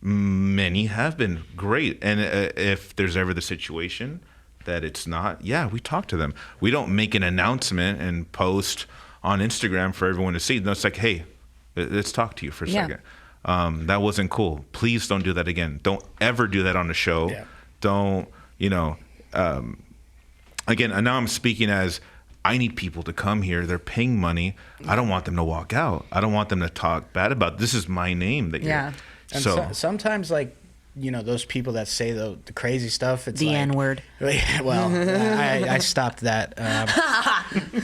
many have been great. And if there's ever the situation that it's not, we talk to them. We don't make an announcement and post on Instagram for everyone to see. No, it's like, hey, let's talk to you for a second. That wasn't cool. Please don't do that again. Don't ever do that on the show. Don't, you know, again, and now I'm speaking as, I need people to come here. They're paying money. I don't want them to walk out. I don't want them to talk bad about it. This is my name that you're. And so sometimes, like, you know, those people that say the crazy stuff, it's the like, N-word. Well, I stopped that.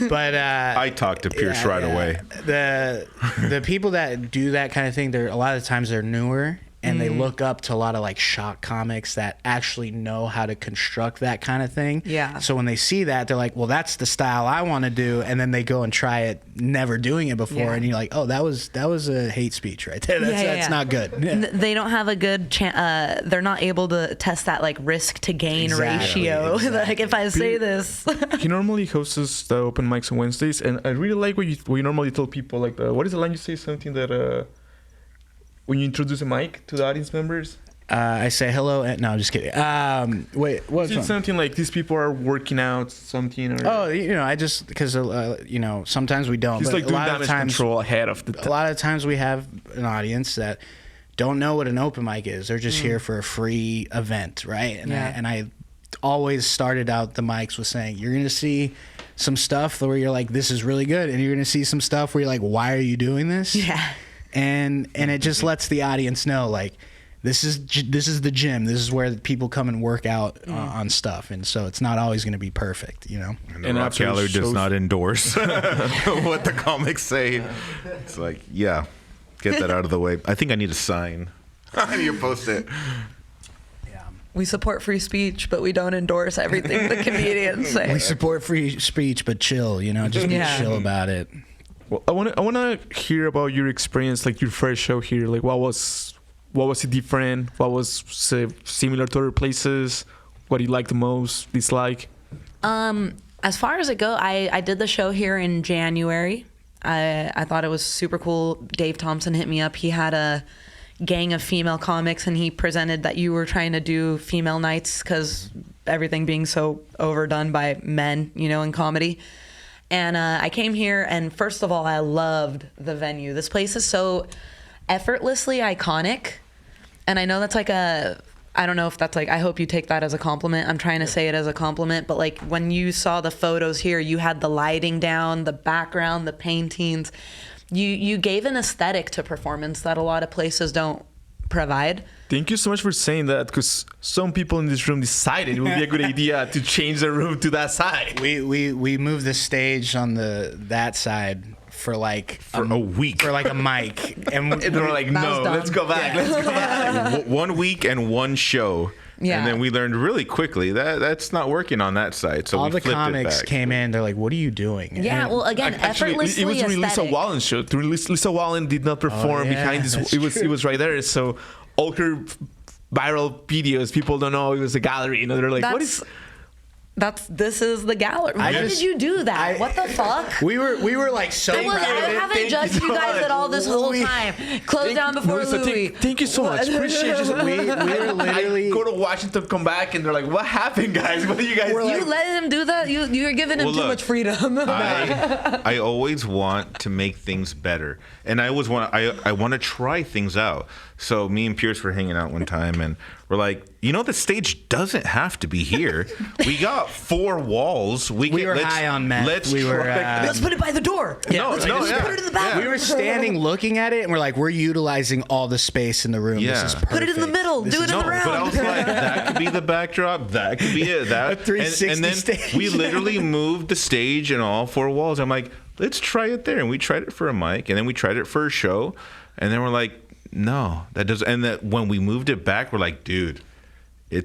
But I talked to Pierce right away. The people that do that kind of thing, a lot of times they're newer. And they look up to a lot of like shock comics that actually know how to construct that kind of thing. Yeah. So when they see that, they're like, well, that's the style I want to do. And then they go and try it, never doing it before. Yeah. And you're like, oh, that was a hate speech right there. That's not good. They don't have a good they're not able to test that like risk to gain ratio. Like if I say this. He normally hosts the open mics on Wednesdays. And I really like what you normally tell people. Like, what is the line you say? Something that... when you introduce a mic to the audience members? I say hello. No, I'm just kidding. Wait, what's it's something like these people are working out something? Or... Oh, you know, I just, because, you know, sometimes we don't. He's but like doing damage control ahead of the... A lot of times we have an audience that don't know what an open mic is. They're just here for a free event, right? And I always started out the mics with saying, you're going to see some stuff where you're like, this is really good. And you're going to see some stuff where you're like, why are you doing this? Yeah. and it just lets the audience know, like, this is the gym. This is where people come and work out on stuff, and so it's not always going to be perfect, you know. And the Rock Gallery does not endorse what the comics say. It's like, yeah, get that out of the way. I think I need a sign. I need to post it. We support free speech, but we don't endorse everything the comedians say. We support free speech, but chill, you know, just be chill about it. Well, I want to hear about your experience, like your first show here. Like, what was it different? What was similar to other places? What do you like the most, dislike? As far as it go, I did the show here in January. I thought it was super cool. Dave Thompson hit me up. He had a gang of female comics, and he presented that you were trying to do female nights because everything being so overdone by men, you know, in comedy. And I came here, and first of all, I loved the venue. This place is so effortlessly iconic. And I know that's like I don't know if that's like, I hope you take that as a compliment. I'm trying to say it as a compliment, but like when you saw the photos here, you had the lighting down, the background, the paintings. You gave an aesthetic to performance that a lot of places don't provide. Thank you so much for saying that, because some people in this room decided it would be a good idea to change the room to that side. We moved the stage on that side for like a week. For like a mic. And they were like, no, let's go back. Let's go back. 1 week and one show. Yeah. And then we learned really quickly that that's not working on that side. So all we the flipped comics it back. came in. They're like, what are you doing? Yeah, well, again, Actually, effortlessly it was during Lisa aesthetic. Wallen's show. Lisa Wallen did not perform yeah, behind this. that's It was right there. So all her viral videos, people don't know it was a gallery. You know, they're like, what is? This is the gallery. Why did you do that? What the fuck? We were like so I proud of it. haven't judged you guys at all this whole time. Close down before Melissa, Louis. thank you so much. Appreciate you. We were literally. I go to Washington, come back, and they're like, what happened, guys? What are you guys doing? You let him do that? You're giving him Well, too look, much freedom. I always want to make things better, and I always want to try things out. So me and Pierce were hanging out one time, and we're like, the stage doesn't have to be here. We got 4 walls. We were high on meth. Let's Let's put it by the door. Put it in the back. We were standing looking at it, and we're like, we're utilizing all the space in the room. Yeah. This is perfect. Put it in the middle. Do it in the round. But I was like, that could be the backdrop. That could be it. That A 360 and then stage. we literally moved the stage and all 4 walls. I'm like, let's try it there. And we tried it for a mic, and then we tried it for a show, and then we're like, no, that doesn't. And that when we moved it back, we're like, dude, we're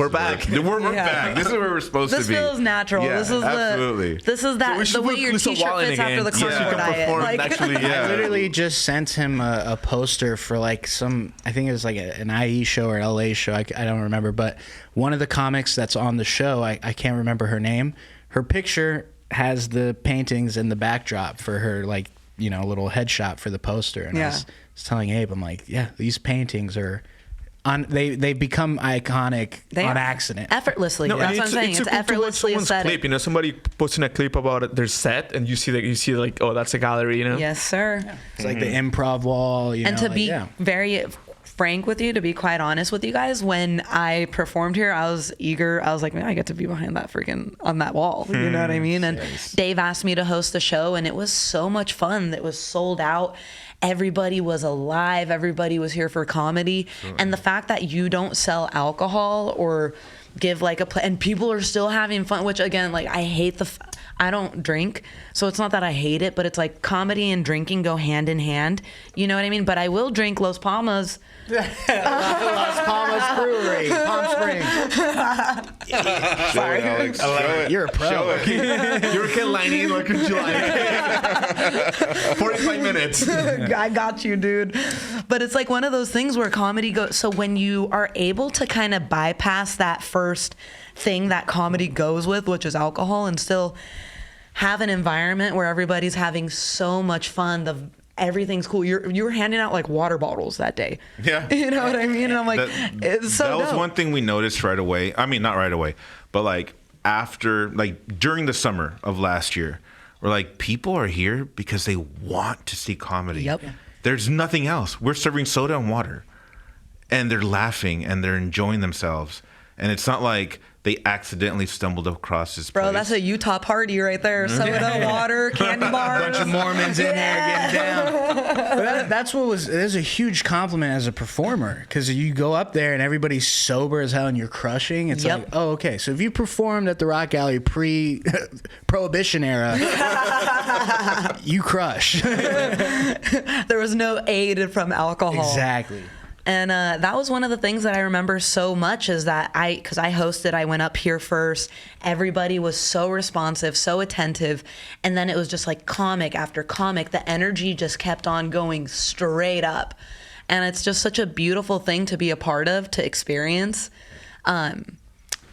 back. We're back. This is where we're supposed to be. This feels natural. Yeah, this is absolutely. This is So the way your Lisa t-shirt Wallen fits again. after the Yeah. carnivore diet. Performed, Like, actually, I literally just sent him a poster for like I think it was like an IE show or LA show. I don't remember. But one of the comics that's on the show, I can't remember her name. Her picture has the paintings in the backdrop for her, like, little headshot for the poster. And I was telling Abe, I'm like, yeah, these paintings are they become iconic on accident. Effortlessly. No, That's what I'm saying. It's cool to watch effortlessly someone's aesthetic. clip. Somebody posting a clip about their set, and you see like, oh, that's a gallery. Yes, sir. It's like the improv wall. And to be very frank with you, to be quite honest with you guys, when I performed here, I was eager. I was like, man, I get to be behind that freaking on that wall. You know what I mean? And Dave asked me to host a show, and it was so much fun. It was sold out. Everybody was alive. Everybody was here for comedy. And the fact that you don't sell alcohol or give like and people are still having fun, which again, like I hate I don't drink, so it's not that I hate it, but it's like comedy and drinking go hand in hand. You know what I mean? But I will drink Los Palmas. Las Palmas Brewery, Palm Springs. Sorry, Alex. You're a pro. You're headlining like in July. 45 minutes. I got you, dude. But it's like one of those things where comedy goes. So when you are able to kind of bypass that first thing that comedy goes with, which is alcohol, and still have an environment where everybody's having so much fun, everything's cool. You were handing out like water bottles that day. Yeah. You know what I mean? And I'm like, it's so that was dope. one thing we noticed right away. I mean, not right away, but like after, like during the summer of last year, we're like, people are here because they want to see comedy. Yep. There's nothing else. We're serving soda and water, and they're laughing and they're enjoying themselves. And it's not like they accidentally stumbled across this Bro, place. that's a Utah party right there. Soda, water, candy bars. A bunch of Mormons in there getting down. But that's what was. There's a huge compliment as a performer, because you go up there and everybody's sober as hell and you're crushing. It's Yep. like, oh, okay. So if you performed at the Rock Gallery pre-Prohibition era, you crush. There was no aid from alcohol. Exactly. And that was one of the things that I remember so much is that because I hosted, I went up here first. Everybody was so responsive, so attentive. And then it was just like comic after comic. The energy just kept on going straight up. And it's just such a beautiful thing to be a part of, to experience.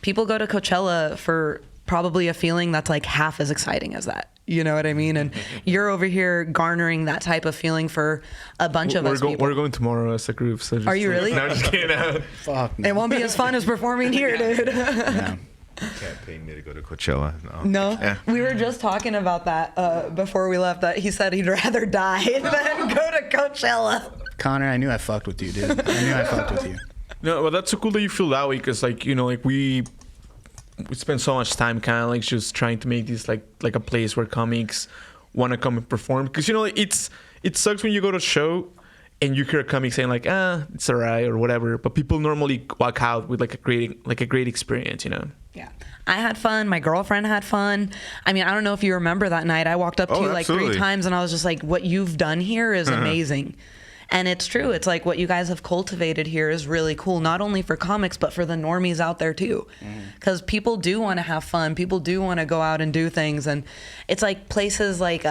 People go to Coachella for probably a feeling that's like half as exciting as that. You know what I mean? And you're over here garnering that type of feeling for a bunch of us people. We're going tomorrow as a group. So just, Are you really? No, just kidding. Fuck. It won't be as fun as performing here, dude. Yeah. Can't pay me to go to Coachella. No, Yeah. we were just talking about that before we left. That he said he'd rather die than go to Coachella. Connor, I knew I fucked with you, dude. I knew I fucked with you. No, but that's so cool that you feel that way, because like, you know, like we spend so much time kind of like just trying to make this like a place where comics want to come and perform, because you know it sucks when you go to a show and you hear a comic saying like it's alright or whatever, but people normally walk out with like a great experience, you know. Yeah, I had fun. My girlfriend had fun. I mean, I don't know if you remember that night. I walked up to you like 3 absolutely. times, and I was just like, "What you've done here is amazing." And it's true. It's like what you guys have cultivated here is really cool, not only for comics, but for the normies out there too. Because people do want to have fun. People do want to go out and do things. And it's like places like,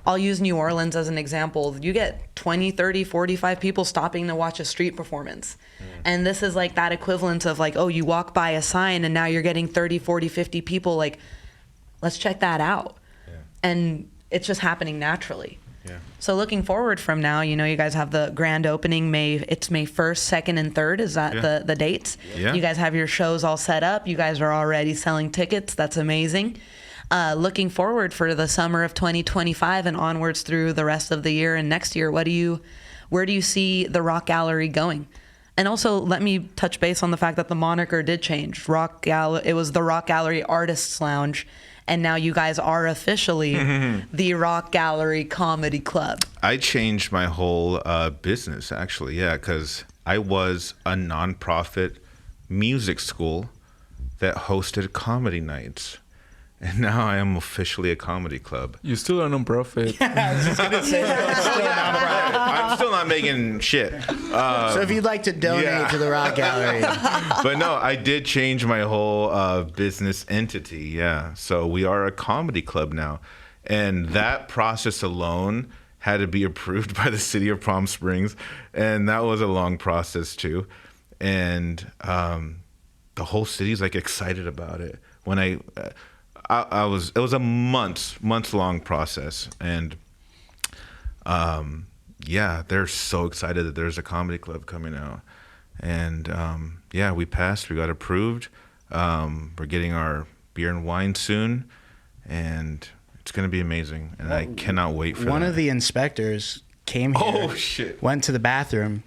I'll use New Orleans as an example. You get 20, 30, 45 people stopping to watch a street performance. And this is like that equivalent of like, oh, you walk by a sign and now you're getting 30, 40, 50 people. Like, let's check that out. Yeah. And it's just happening naturally. Yeah. So looking forward from now, you know, you guys have the grand opening it's May 1st, 2nd, and 3rd. Is that the dates? Yeah. You guys have your shows all set up. You guys are already selling tickets. That's amazing. Looking forward for the summer of 2025 and onwards through the rest of the year and next year. Where do you see the Rock Gallery going? And also, let me touch base on the fact that the moniker did change. It was the Rock Gallery Artists Lounge. And now you guys are officially the Rock Gallery Comedy Club. I changed my whole business, actually, yeah, because I was a nonprofit music school that hosted comedy nights. And now I am officially a comedy club. You're still a non-profit. I was just gonna say I'm still not making shit. So if you'd like to donate to the Rock Gallery, But no, I did change my whole business entity. Yeah. So we are a comedy club now. And that process alone had to be approved by the city of Palm Springs. And that was a long process too. And the whole city's like excited about it. When it was a months long process. And yeah, they're so excited that there's a comedy club coming out. And yeah, we passed, we got approved. We're getting our beer and wine soon, and it's going to be amazing. And I cannot wait for that. one of the inspectors came here. Oh, shit. Went to the bathroom.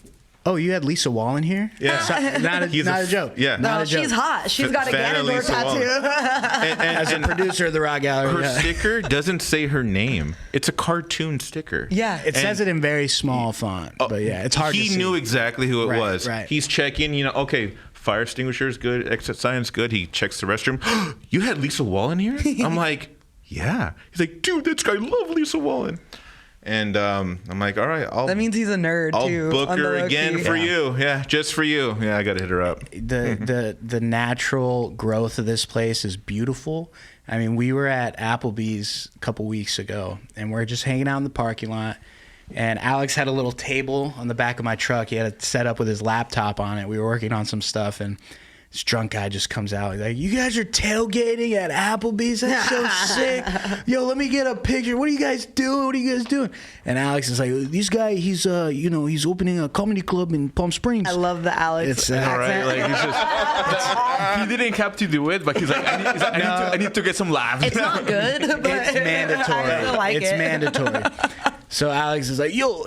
Oh, you had Lisa Wall in here? Yeah. So, not a joke. Yeah. No, Not a joke. she's hot. She's got a Fan of Ganondorf Lisa Wallen. tattoo. As a producer of the Rock Gallery. Her yeah. sticker doesn't say her name. It's a cartoon sticker. Yeah. It says it in very small font, but yeah, it's hard to see. He knew exactly who it Right, was. right. He's checking, okay, fire extinguisher is good, exit sign's good. He checks the restroom. You had Lisa Wallen here? I'm like, yeah. He's like, dude, this guy love Lisa Wallen. And I'm like, all right, That means he's a nerd too. I'll book on the her low again key. for you. Yeah, just for you. Yeah, I got to hit her up. The natural growth of this place is beautiful. I mean, we were at Applebee's a couple weeks ago, and we're just hanging out in the parking lot. And Alex had a little table on the back of my truck. He had it set up with his laptop on it. We were working on some stuff, and this drunk guy just comes out. He's like, you guys are tailgating at Applebee's? That's so sick. Yo, let me get a picture. What are you guys doing? What are you guys doing? And Alex is like, this guy, he's opening a comedy club in Palm Springs. I love the Alex It's, accent. All right, like he's just, he didn't have to do it, but he's like, I need to get some laughs. It's not good, but It's mandatory. I like it's it. mandatory. So Alex is like, yo.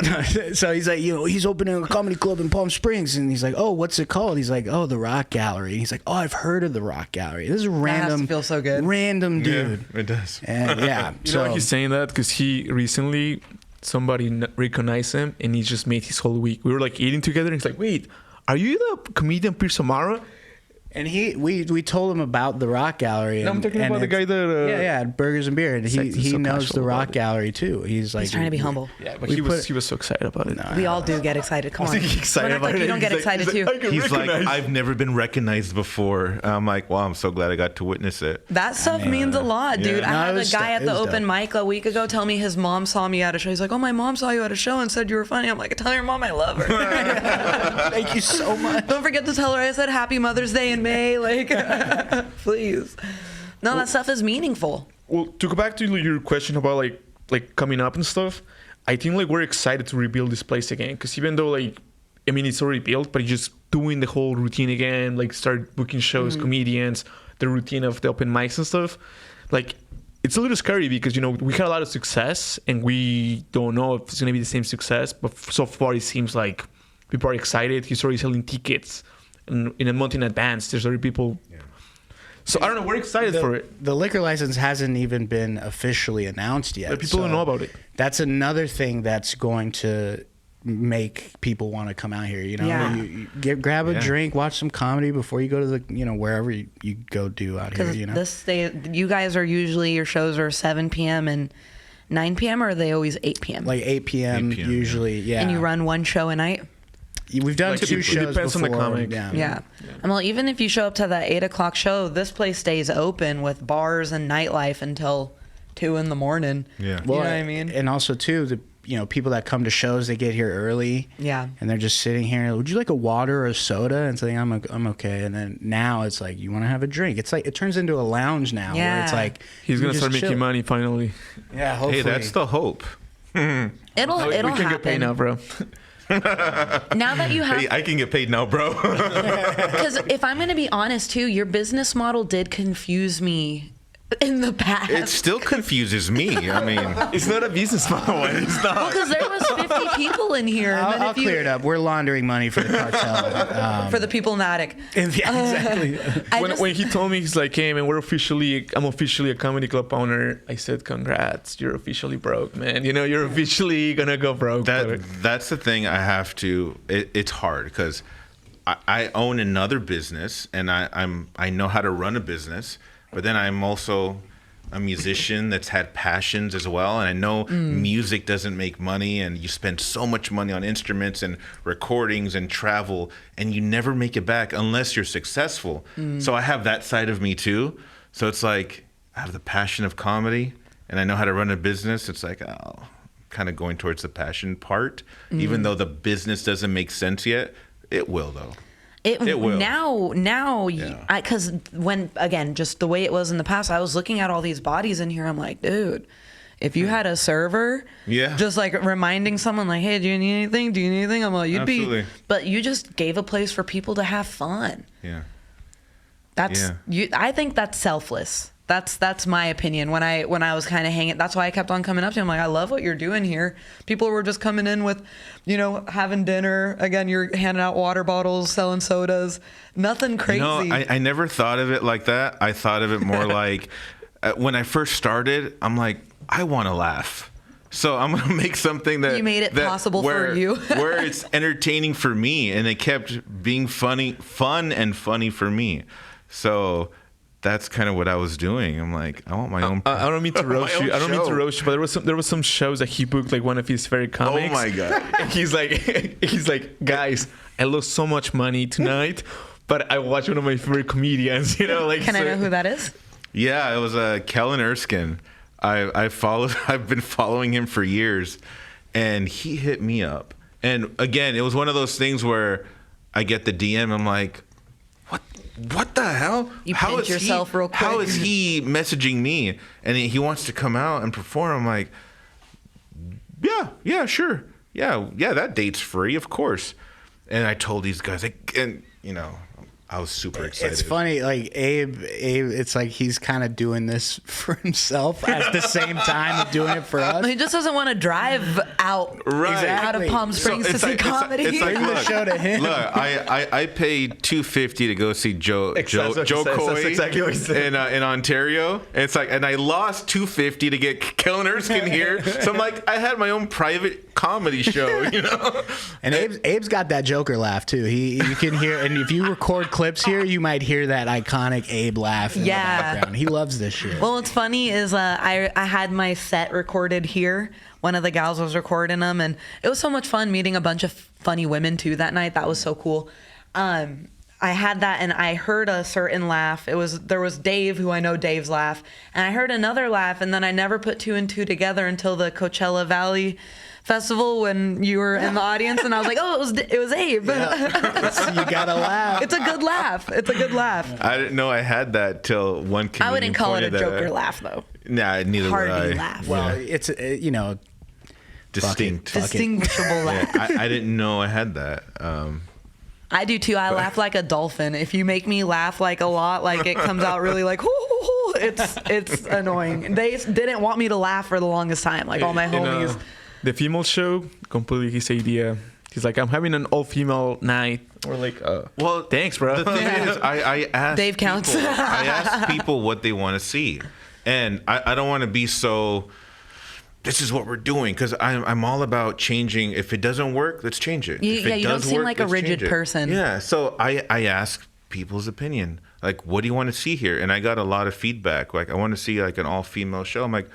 So he's like, he's opening a comedy club in Palm Springs, and he's like, oh, what's it called? He's like, oh, the Rock Gallery. And he's like, oh, I've heard of the Rock Gallery. This is a random. That has to feel so good. Random dude. Yeah, it does. And yeah. You know why he's saying that? Because he recently, somebody recognized him, and he just made his whole week. We were like eating together, and he's like, wait, are you the comedian Pierce Amaro? And we told him about the Rock Gallery. I'm talking about the guy that yeah, Burgers and Beer. And he so knows the casual Rock about it. Gallery too. He's like, He's trying to be humble. Yeah, but We he put- was so excited about it. We all do get excited. Come on. He's excited Don't act like about you it. don't get He's like- excited he's too. like, I can He's like, recognize. I've never been recognized before. And I'm like, wow, I'm so glad I got to witness it. That stuff means a lot, dude. Yeah. I No, had it a was guy dope. at the It was open dope. mic a week ago tell me his mom saw me at a show. He's like, oh, my mom saw you at a show and said you were funny. I'm like, tell your mom I love her. thank you so much. Don't forget to tell her I said Happy Mother's Day in May. Like, please. No, that stuff is meaningful. Well, to go back to your question about like coming up and stuff, I think like we're excited to rebuild this place again. Because even though like, I mean, it's already built, but just doing the whole routine again, like start booking shows, comedians, the routine of the open mics and stuff, like it's a little scary because, we had a lot of success and we don't know if it's going to be the same success. But so far it seems like people are excited. He's already selling tickets in a month in advance. There's already people. So I don't know. We're excited for it. The liquor license hasn't even been officially announced yet. But people don't know about it. That's another thing that's going to make people want to come out here. Yeah. You grab a drink, watch some comedy before you go to the wherever you go do out here. Because this day, you guys are usually, your shows are 7 p.m. and 9 p.m. or are they always 8 p.m.? Like 8 p.m. 8 p.m., usually. Yeah. And you run one show a night? We've done Like, two it shows depends on the before. comic. Yeah. And well, even if you show up to that 8 o'clock show, this place stays open with bars and nightlife until 2 in the morning. Yeah. You know what I mean? And also too, the people that come to shows, they get here early. Yeah. And they're just sitting here. Would you like a water or a soda? And saying, I'm okay. And then now it's like, you want to have a drink. It's like, it turns into a lounge now. Where it's Yeah. like, He's you gonna just start making chill. money finally. Yeah, hopefully. Hey, that's the hope. It'll we can happen. get paid now, bro. Now that you have, Hey, I can get paid now, bro. because if I'm going to be honest too, your business model did confuse me in the past. It still confuses me. I mean, It's not a business model. It's not. Because there was 50 people in here. and then I'll if you- clear it up. We're laundering money for the cartel. For the people in the attic. Yeah, exactly. When he told me, he's like, hey, man, I'm officially a comedy club owner. I said, congrats. You're officially broke, man. You're officially going to go broke. that's the thing I have to. It's hard because I own another business and I know how to run a business, but then I'm also a musician that's had passions as well, and I know music doesn't make money, and you spend so much money on instruments and recordings and travel, and you never make it back unless you're successful. So I have that side of me too. So it's like I have the passion of comedy, and I know how to run a business. It's like, oh, kind of going towards the passion part, even though the business doesn't make sense yet. It will though. It will. Now, Yeah. because when, again, just the way it was in the past, I was looking at all these bodies in here. I'm like, dude, if you had a server, Yeah. just like reminding someone, like, hey, do you need anything? Do you need anything? I'm like, you'd Absolutely. be, but you just gave a place for people to have fun. Yeah. That's Yeah. I think that's selfless. That's my opinion. When I was kind of hanging, that's why I kept on coming up to him. Like, I love what you're doing here. People were just coming in with, having dinner. Again, you're handing out water bottles, selling sodas. Nothing crazy. I never thought of it like that. I thought of it more like when I first started, I'm like, I want to laugh. So I'm going to make something that... You made it possible where, for you. where it's entertaining for me, and it kept being fun and funny for me. So that's kind of what I was doing. I'm like, I want my own... I don't mean to roast own you. I don't mean to show. roast you, but there was some shows that he booked, like one of his favorite comics. Oh my God. And he's like, guys, I lost so much money tonight, but I watched one of my favorite comedians. Can I know who that is? Yeah, it was Kellen Erskine. I've been following him for years, and he hit me up. And again, it was one of those things where I get the DM. I'm like, what the hell? You pinch yourself real quick. How is he messaging me? And he wants to come out and perform. I'm like, yeah, sure. Yeah, that date's free, of course. And I told these guys, I was super excited. It's funny, like Abe, it's like he's kind of doing this for himself at the same time of doing it for us. He just doesn't want to drive out out of Palm Springs to see comedy. It's like, Bring the show to him. Look, I paid $250 to go see Joe Coy exactly what he said. in Ontario. And it's like, and I lost $250 to get Kellen Erskine here. So I'm like, I had my own private comedy show, you know. And Abe's got that Joker laugh too. You can hear, and if you record clips here, you might hear that iconic Abe laugh in the background. He loves this shit. Well, what's funny is I had my set recorded here. One of the gals was recording them, and it was so much fun meeting a bunch of funny women too that night. That was so cool. I had that, and I heard a certain laugh. There was Dave, who I know Dave's laugh, and I heard another laugh, and then I never put two and two together until the Coachella Valley Festival when you were in the audience, and I was like, oh, it was Abe. Yeah. You gotta laugh. It's a good laugh. It's a good laugh. I didn't know I had that till one comedian I wouldn't call it a pointed Joker that- laugh though. Nah, neither would I. Hearty laugh. Well, it's Distinct. Fuck it. Distinguishable laugh. I didn't know I had that. I do too. I laugh like a dolphin. If you make me laugh like a lot, like it comes out really like, it's annoying. They didn't want me to laugh for the longest time. Like all my homies. The female show, completely his idea. He's like, I'm having an all-female night. We're like, Well, thanks, bro. The thing is, I asked Dave counts. people, I asked people what they want to see, and I don't want to be so. This is what we're doing because I'm all about changing. If it doesn't work, let's change it. You don't seem like a rigid person. Yeah, so I ask people's opinion. Like, what do you want to see here? And I got a lot of feedback. Like, I want to see like an all-female show. I'm like,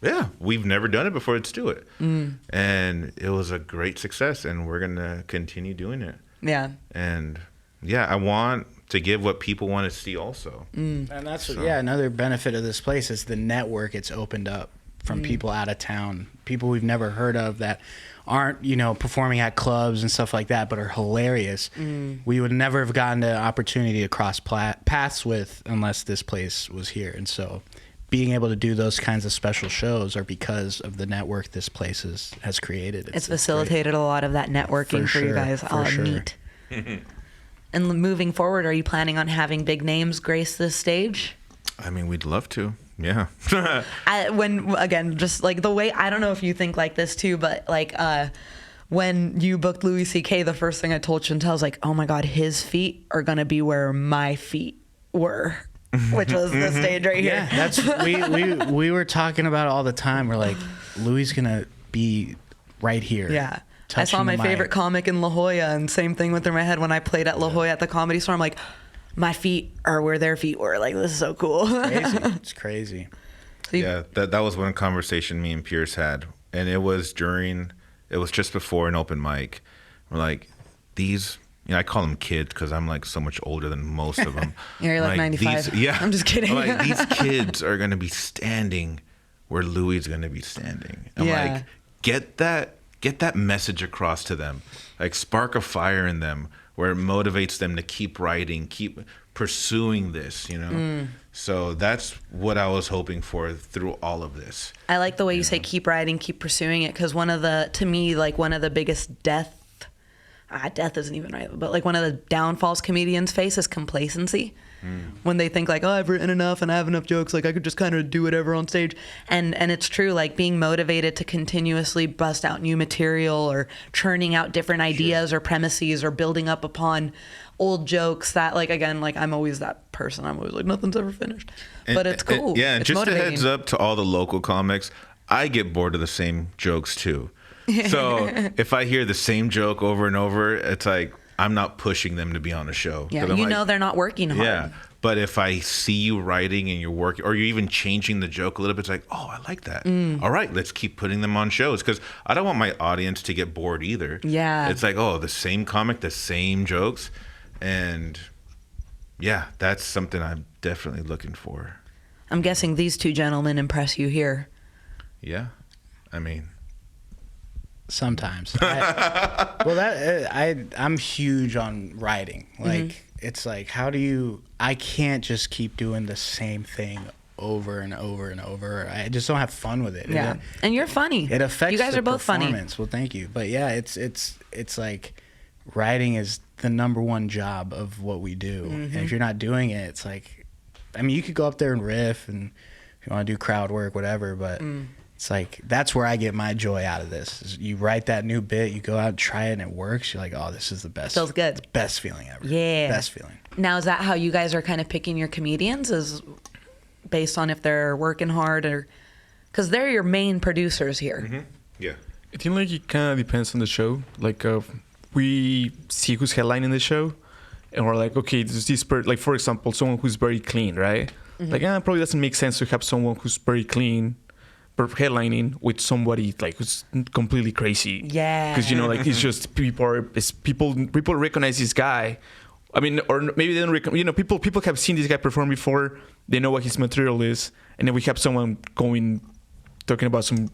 yeah, we've never done it before. Let's do it. And it was a great success, and we're gonna continue doing it. Yeah. And yeah, I want to give what people want to see also. And that's another benefit of this place is the network it's opened up from people out of town, people we've never heard of that aren't, performing at clubs and stuff like that, but are hilarious. We would never have gotten the opportunity to cross paths with unless this place was here. And so being able to do those kinds of special shows are because of the network this place has created. It's facilitated a lot of that networking for you guys. For sure. Neat. And moving forward, are you planning on having big names grace this stage? I mean, we'd love to. Yeah. Just like the way, I don't know if you think like this too, but like when you booked Louis C.K., the first thing I told Chantel was like, oh my God, his feet are going to be where my feet were, which was the stage right here. Yeah, that's we were talking about it all the time. We're like, Louis going to be right here. Yeah. I saw my favorite comic in La Jolla, and same thing went through my head when I played at La Jolla at the Comedy Store. I'm like, my feet are where their feet were. Like, this is so cool. It's crazy. Yeah, that was one conversation me and Pierce had. And it was just before an open mic. We're like, these, I call them kids because I'm like so much older than most of them. You're like 95. I'm just kidding. I'm like, these kids are going to be standing where Louis is going to be standing. I'm like, get that message across to them. Like, spark a fire in them where it motivates them to keep writing, keep pursuing this, So that's what I was hoping for through all of this. I like the way you say keep writing, keep pursuing it, because one of the biggest death isn't even right, but like one of the downfalls comedians face is complacency. When they think like, oh, I've written enough and I have enough jokes, like I could just kind of do whatever on stage. And it's true, like being motivated to continuously bust out new material or churning out different ideas or premises or building up upon old jokes that, like, again, like I'm always that person. I'm always like, nothing's ever finished. But it's cool. And it's just motivating. a heads up to all the local comics, I get bored of the same jokes too. So if I hear the same joke over and over, it's like, I'm not pushing them to be on a show. Yeah, they're not working hard. Yeah, but if I see you writing and you're working, or you're even changing the joke a little bit, it's like, oh, I like that. All right, let's keep putting them on shows because I don't want my audience to get bored either. Yeah. It's like, oh, the same comic, the same jokes. And yeah, that's something I'm definitely looking for. I'm guessing these two gentlemen impress you here. Yeah, I mean... Sometimes. I'm huge on writing. Like, it's like, I can't just keep doing the same thing over and over and over. I just don't have fun with it. Yeah. And you're funny. It affects you guys the are both funny. Well, thank you. But yeah, it's like writing is the number one job of what we do. And if you're not doing it, it's like, I mean, you could go up there and riff, and if you want to do crowd work, whatever, but it's like, that's where I get my joy out of this. Is you write that new bit, you go out and try it, and it works. You're like, oh, this is the best. Feels good. It's the best feeling ever. Yeah. Best feeling. Now, is that how you guys are kind of picking your comedians? Is based on if they're working hard, or because they're your main producers here? Yeah. I think like it kind of depends on the show. Like we see who's headlining the show, and we're like, okay, there's this like for example, someone who's very clean, right? Like, probably doesn't make sense to have someone who's very clean headlining with somebody like who's completely crazy. Yeah. Because like it's just people recognize this guy. I mean, or maybe they don't recognize. People have seen this guy perform before. They know what his material is, and then we have someone talking about some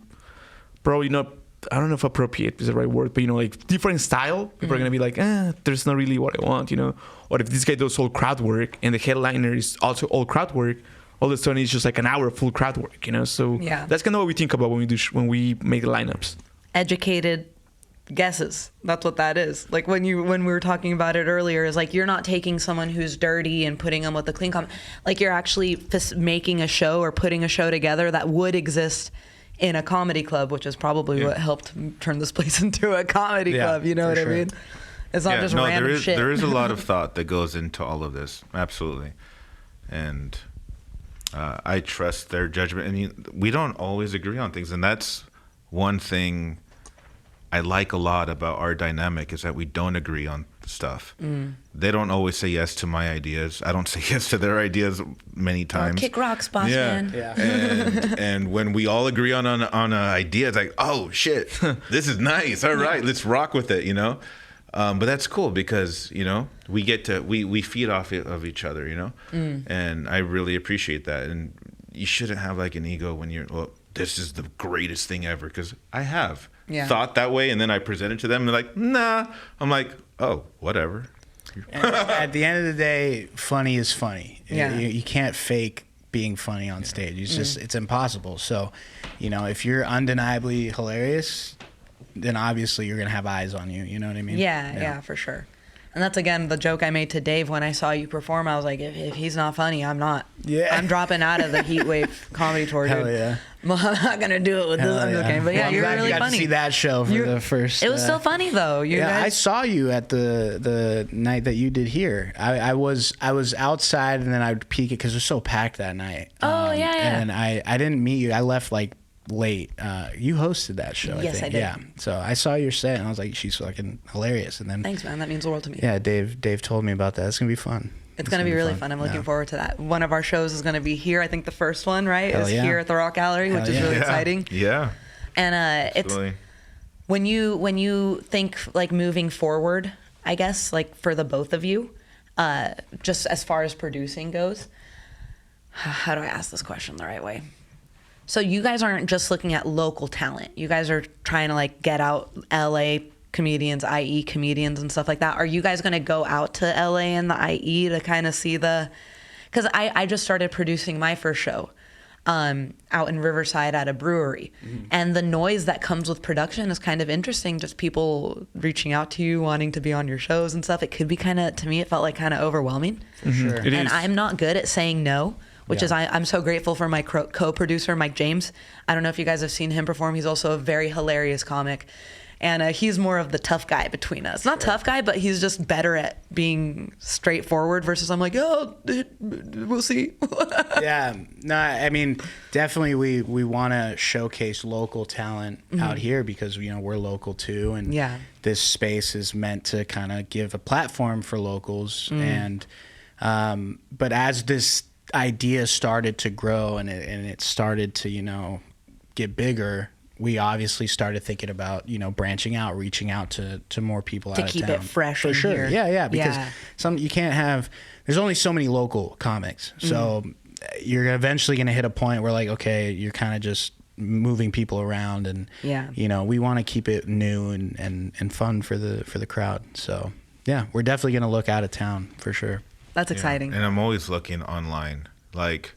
probably not. I don't know if appropriate is the right word, but like different style. People are gonna be like, there's not really what I want, Or if this guy does all crowd work and the headliner is also all crowd work, all of a sudden it's just like an hour of full crowd work, So Yeah. that's kind of what we think about when we make the lineups. Educated guesses. That's what that is. Like when we were talking about it earlier, is like you're not taking someone who's dirty and putting them with the clean comment. Like you're actually making a show or putting a show together that would exist in a comedy club, which is probably what helped turn this place into a comedy club. You know what I mean? It's not just random shit. There is a lot of thought that goes into all of this. Absolutely. And I trust their judgment. I mean, we don't always agree on things. And that's one thing I like a lot about our dynamic, is that we don't agree on stuff. They don't always say yes to my ideas. I don't say yes to their ideas many times. Kick rocks, boss man. Yeah. And when we all agree on an idea, it's like, oh shit, this is nice. All right, let's rock with it. But that's cool because we get to we feed off of each other. And I really appreciate that. And you shouldn't have like an ego when this is the greatest thing ever, because I have thought that way, and then I present it to them, and they're like, nah. I'm like, oh, whatever. At the end of the day, funny is funny. Yeah. You can't fake being funny on stage. It's just, it's impossible. So, if you're undeniably hilarious, then obviously you're going to have eyes on you. You know what I mean? Yeah, for sure. And that's, again, the joke I made to Dave when I saw you perform. I was like, if he's not funny, I'm not. Yeah. I'm dropping out of the Heat Wave comedy tour, dude. Hell yeah. Well, I'm not going to do it with this. I'm just kidding. But yeah, Well, I'm you're glad really you got funny. to see that show for the first. It was so funny, though. You guys... I saw you at the night that you did here. I was outside, and then I would peek it because it was so packed that night. Oh, yeah. And I didn't meet you. I left like late. You hosted that show. Yes, I think. I did. Yeah. So I saw your set, and I was like, she's fucking hilarious. And then Thanks, man. That means the world to me. yeah, Dave told me about that. It's gonna be fun. It's going to be really fun. I'm looking forward to that. One of our shows is going to be here. I think the first one, right, Hell is yeah. here at the Rock Gallery, which is really exciting. Yeah. And it's Absolutely. when you think like moving forward, I guess, like for the both of you, just as far as producing goes, how do I ask this question the right way? So you guys aren't just looking at local talent. You guys are trying to like get out LA comedians, IE comedians and stuff like that. Are you guys going to go out to LA and the IE to kind of see because I just started producing my first show out in Riverside at a brewery. And the noise that comes with production is kind of interesting. Just people reaching out to you, wanting to be on your shows and stuff. It could be to me, it felt like kind of overwhelming. Sure. It And is. I'm not good at saying no, which is I'm so grateful for my co-producer, Mike James. I don't know if you guys have seen him perform. He's also a very hilarious comic. And he's more of the tough guy between us. Not tough guy, but he's just better at being straightforward versus I'm like, oh, we'll see. Yeah, no, I mean, definitely we want to showcase local talent out here because we're local too, and this space is meant to kind of give a platform for locals. And but as this idea started to grow and it started to get bigger, we obviously started thinking about branching out, reaching out to more people To out of keep town. it fresh for in sure. here. Yeah, because you can't have. There's only so many local comics, so you're eventually going to hit a point where like, okay, you're kind of just moving people around, and we want to keep it new and fun for the crowd. So yeah, we're definitely going to look out of town for sure. That's exciting. And I'm always looking online. Like,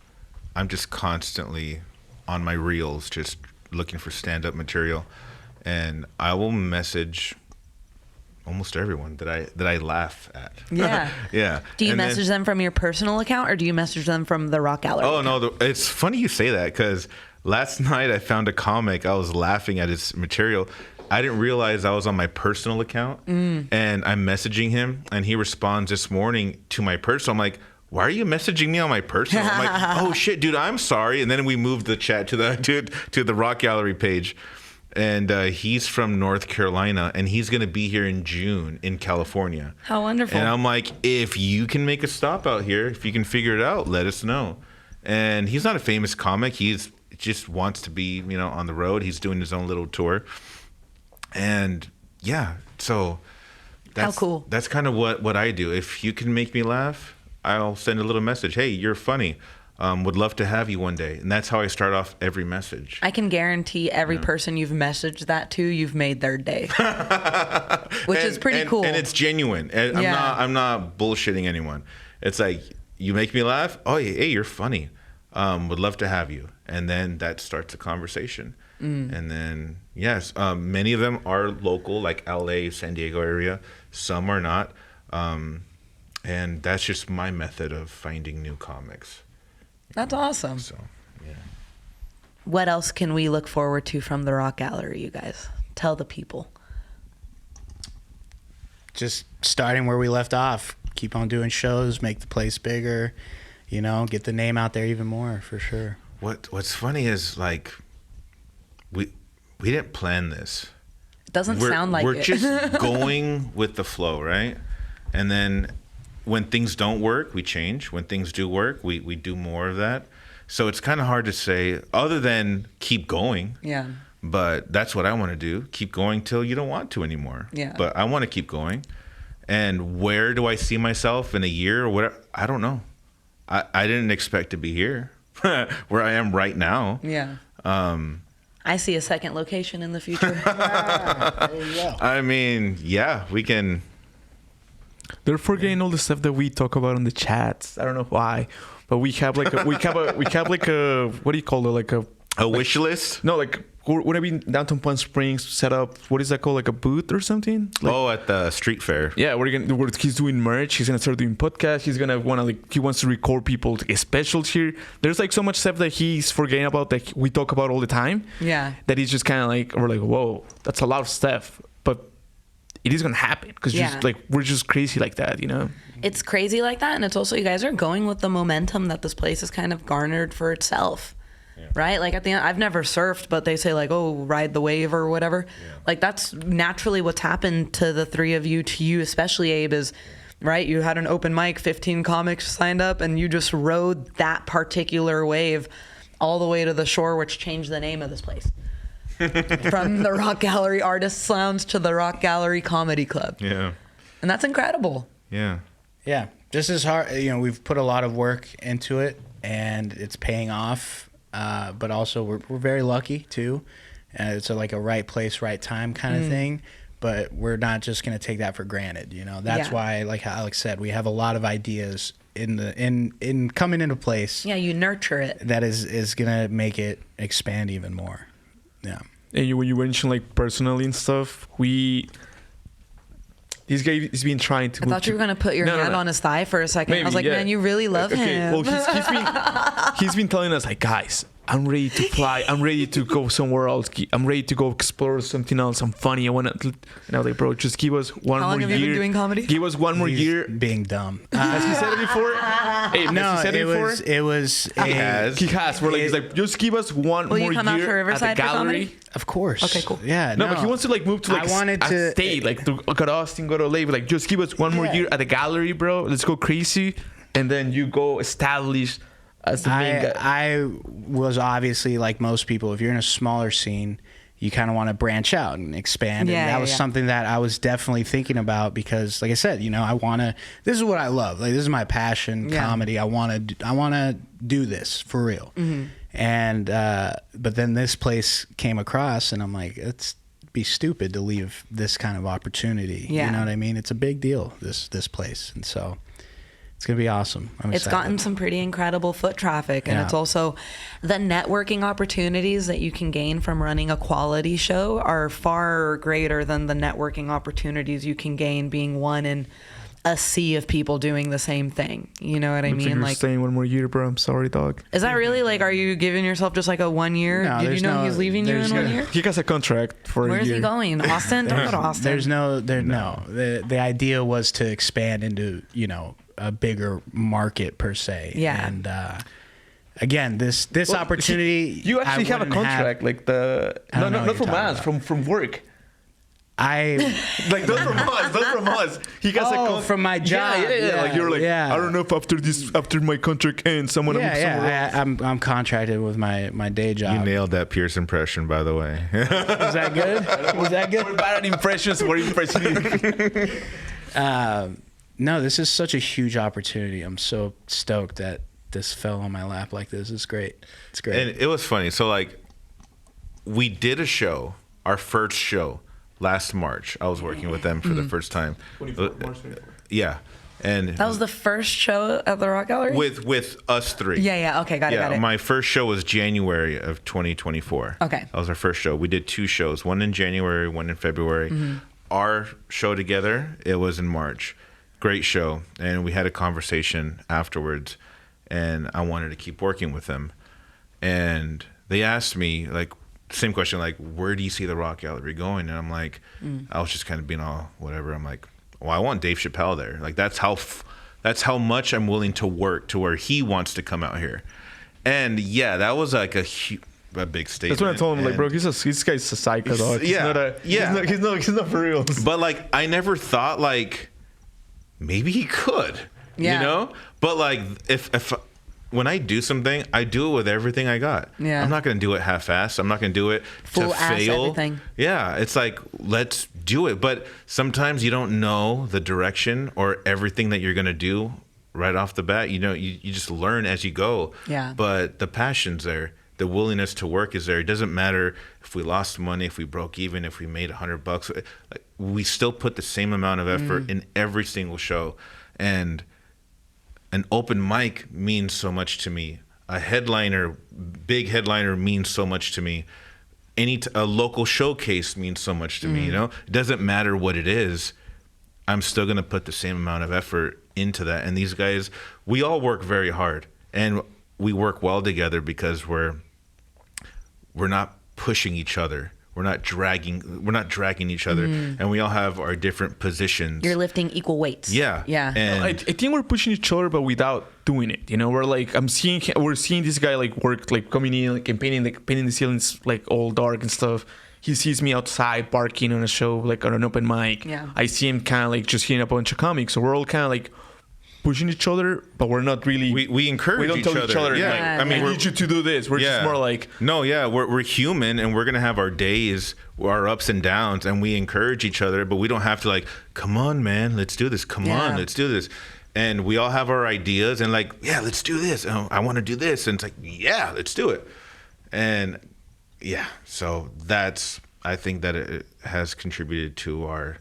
I'm just constantly on my reels, just looking for stand-up material, and I will message almost everyone that I laugh at. Yeah. Yeah. Do you And then- message them from your personal account or do you message them from the Rock Gallery? Oh no, it's funny you say that because last night I found a comic. I was laughing at his material. I didn't realize I was on my personal account, and I'm messaging him, and he responds this morning to my personal. I'm like, why are you messaging me on my personal? I'm like, oh shit, dude, I'm sorry. And then we moved the chat to the Rock Gallery page. And he's from North Carolina, and he's going to be here in June in California. How wonderful. And I'm like, if you can make a stop out here, if you can figure it out, let us know. And he's not a famous comic. He's just wants to be, on the road. He's doing his own little tour. And yeah, so that's How cool. That's kind of what I do. If you can make me laugh, I'll send a little message. Hey, you're funny. Would love to have you one day. And that's how I start off every message. I can guarantee every person you've messaged that to, you've made their day. Which is pretty cool. And it's genuine. And I'm not bullshitting anyone. It's like, you make me laugh. Oh, hey, you're funny. Would love to have you. And then that starts a conversation. And then, yes, many of them are local, like LA, San Diego area. Some are not. And that's just my method of finding new comics. That's awesome. So, yeah. What else can we look forward to from the Rock Gallery, you guys? Tell the people. Just starting where we left off. Keep on doing shows, make the place bigger, get the name out there even more, for sure. What's funny is, like, we didn't plan this. It doesn't sound like we're it. just going with the flow, right? And then when things don't work, we change. When things do work, we do more of that. So it's kind of hard to say other than keep going. Yeah. But that's what I want to do. Keep going till you don't want to anymore. Yeah. But I want to keep going. And where do I see myself in a year or whatever? I don't know. I didn't expect to be here where I am right now. Yeah. I see a second location in the future. There you go. I mean, yeah, we can. They're forgetting all the stuff that we talk about in the chats. I don't know why, but we have like a what do you call it? Like A wish list? no, like we're gonna be in downtown Palm Springs, set up. What is that called? Like a booth or something? Like, At the street fair. yeah, he's doing merch. He's gonna start doing podcasts. He's gonna he wants to record people specials here. There's like so much stuff that he's forgetting about that we talk about all the time. Yeah. That he's just kind of like, we're like, whoa, that's a lot of stuff, but it is gonna happen because we're just crazy like that, It's crazy like that. And it's also, you guys are going with the momentum that this place has kind of garnered for itself. Right? Like at the end, I've never surfed, but they say like, oh, ride the wave or whatever. Yeah. Like that's naturally what's happened to the three of you, to you especially, Abe, is right. You had an open mic, 15 comics signed up, and you just rode that particular wave all the way to the shore, which changed the name of this place. From the Rock Gallery Artists Lounge to the Rock Gallery Comedy Club. Yeah. And that's incredible. Yeah. Yeah. Just as hard, we've put a lot of work into it, and it's paying off. But also we're very lucky too. It's like a right place, right time kind of thing. But we're not just going to take that for granted. That's why, like Alex said, we have a lot of ideas in coming into place. Yeah, you nurture it. That is going to make it expand even more. Yeah. And when you mention like personally and stuff, this guy has been trying to. I thought you were going to put your hand on his thigh for a second. Maybe, I was like, man, you really love him. Well, he's been telling us like, guys, I'm ready to fly. I'm ready to go somewhere else. I'm ready to go explore something else. I'm funny. I want to. And I was like, bro, just give us one How more long have year. you been doing comedy? Give us one more year. Being dumb. Has he said it before? Hey, No, has he said it before? was. He has. He has. We're like, he's like, just give us one Will more you come out year to Riverside at the for gallery. comedy? Of course. Okay, cool. Yeah. No, but he wants to like move to like I wanted a to state, like to go to Austin, go to LA. But like, just give us one more year at the gallery, bro. Let's go crazy, and then you go establish as the main guy. I was obviously like most people. If you're in a smaller scene, you kind of want to branch out and expand. Yeah, and that was something that I was definitely thinking about because, like I said, I want to. This is what I love. Like this is my passion, comedy. I want to do this for real. Mm-hmm. And but then this place came across, and I'm like, it's be stupid to leave this kind of opportunity. Yeah. You know what I mean? It's a big deal. This place, and so It's gonna be awesome. It's gotten some pretty incredible foot traffic, and it's also the networking opportunities that you can gain from running a quality show are far greater than the networking opportunities you can gain being one in a sea of people doing the same thing. You know what I mean? You're Like, staying one more year, bro. I'm sorry, dog. is that really like? Are you giving yourself just like a 1 year? No, Did you know he's leaving you in 1 year? He got a contract for a Where's year. he going? Austin? Don't go to Austin. The idea was to expand into a bigger market per se. Yeah. And again, this opportunity. You actually have a contract, like not from us, from work. Like those from us. He got from my job. Yeah. Like you're like, I don't know if after my contract ends, someone. I'm contracted with my day job. You nailed that Pierce impression, by the way. Was that good? Was that good? We're bad at impressions. We're impressing. No, this is such a huge opportunity. I'm so stoked that this fell on my lap like this. It's great. It's great. And it was funny. So like, we did a show, our first show last March. I was working with them for the first time. March 24. Yeah. And That was the first show at the Rock Gallery? with us three. Yeah. Okay, got it. My first show was January of 2024. Okay. That was our first show. We did 2 shows, one in January, one in February. Our show together, it was in March. Great show. And we had a conversation afterwards, and I wanted to keep working with them. And they asked me, like, same question, like, where do you see the Rock Gallery going? And I'm like, I was just kind of being all whatever. I'm like, well, I want Dave Chappelle there. Like, that's how much I'm willing to work to where he wants to come out here. And yeah, that was like a big statement. That's what I told him. Like, bro, this guy's a psycho dog. He's not for real. But like, I never thought like maybe he could. Yeah. You know? But like, if when I do something, I do it with everything I got. Yeah. I'm not going to do it half-assed. I'm not going to do it Full to ass fail. everything. Yeah, it's like, let's do it. But sometimes you don't know the direction or everything that you're going to do right off the bat. You know, you just learn as you go. Yeah. But the passion's there. The willingness to work is there. It doesn't matter if we lost money, if we broke even, if we made $100. Like, we still put the same amount of effort in every single show. And an open mic means so much to me. A headliner, big headliner, means so much to me. A local showcase means so much to me. You know, it doesn't matter what it is. I'm still gonna put the same amount of effort into that. And these guys, we all work very hard, and we work well together because we're not pushing each other. We're not dragging each other, and we all have our different positions. You're lifting equal weights. Yeah. And I think we're pushing each other, but without doing it. You know, we're seeing this guy like work, like coming in, like painting the ceilings like all dark and stuff. He sees me outside barking on a show, like on an open mic. Yeah. I see him kind of like just hitting up a bunch of comics. So we're all kind of like pushing each other, but we're not really. We encourage we don't each tell other. each other. Yeah. Like, I mean, I need you to do this. We're just more like. No, yeah, we're human, and we're gonna have our days, our ups and downs, and we encourage each other. But we don't have to like, come on, man, let's do this. Come on, let's do this. And we all have our ideas, and like, yeah, let's do this. Oh, I want to do this, and it's like, yeah, let's do it. And yeah, so I think that it has contributed to our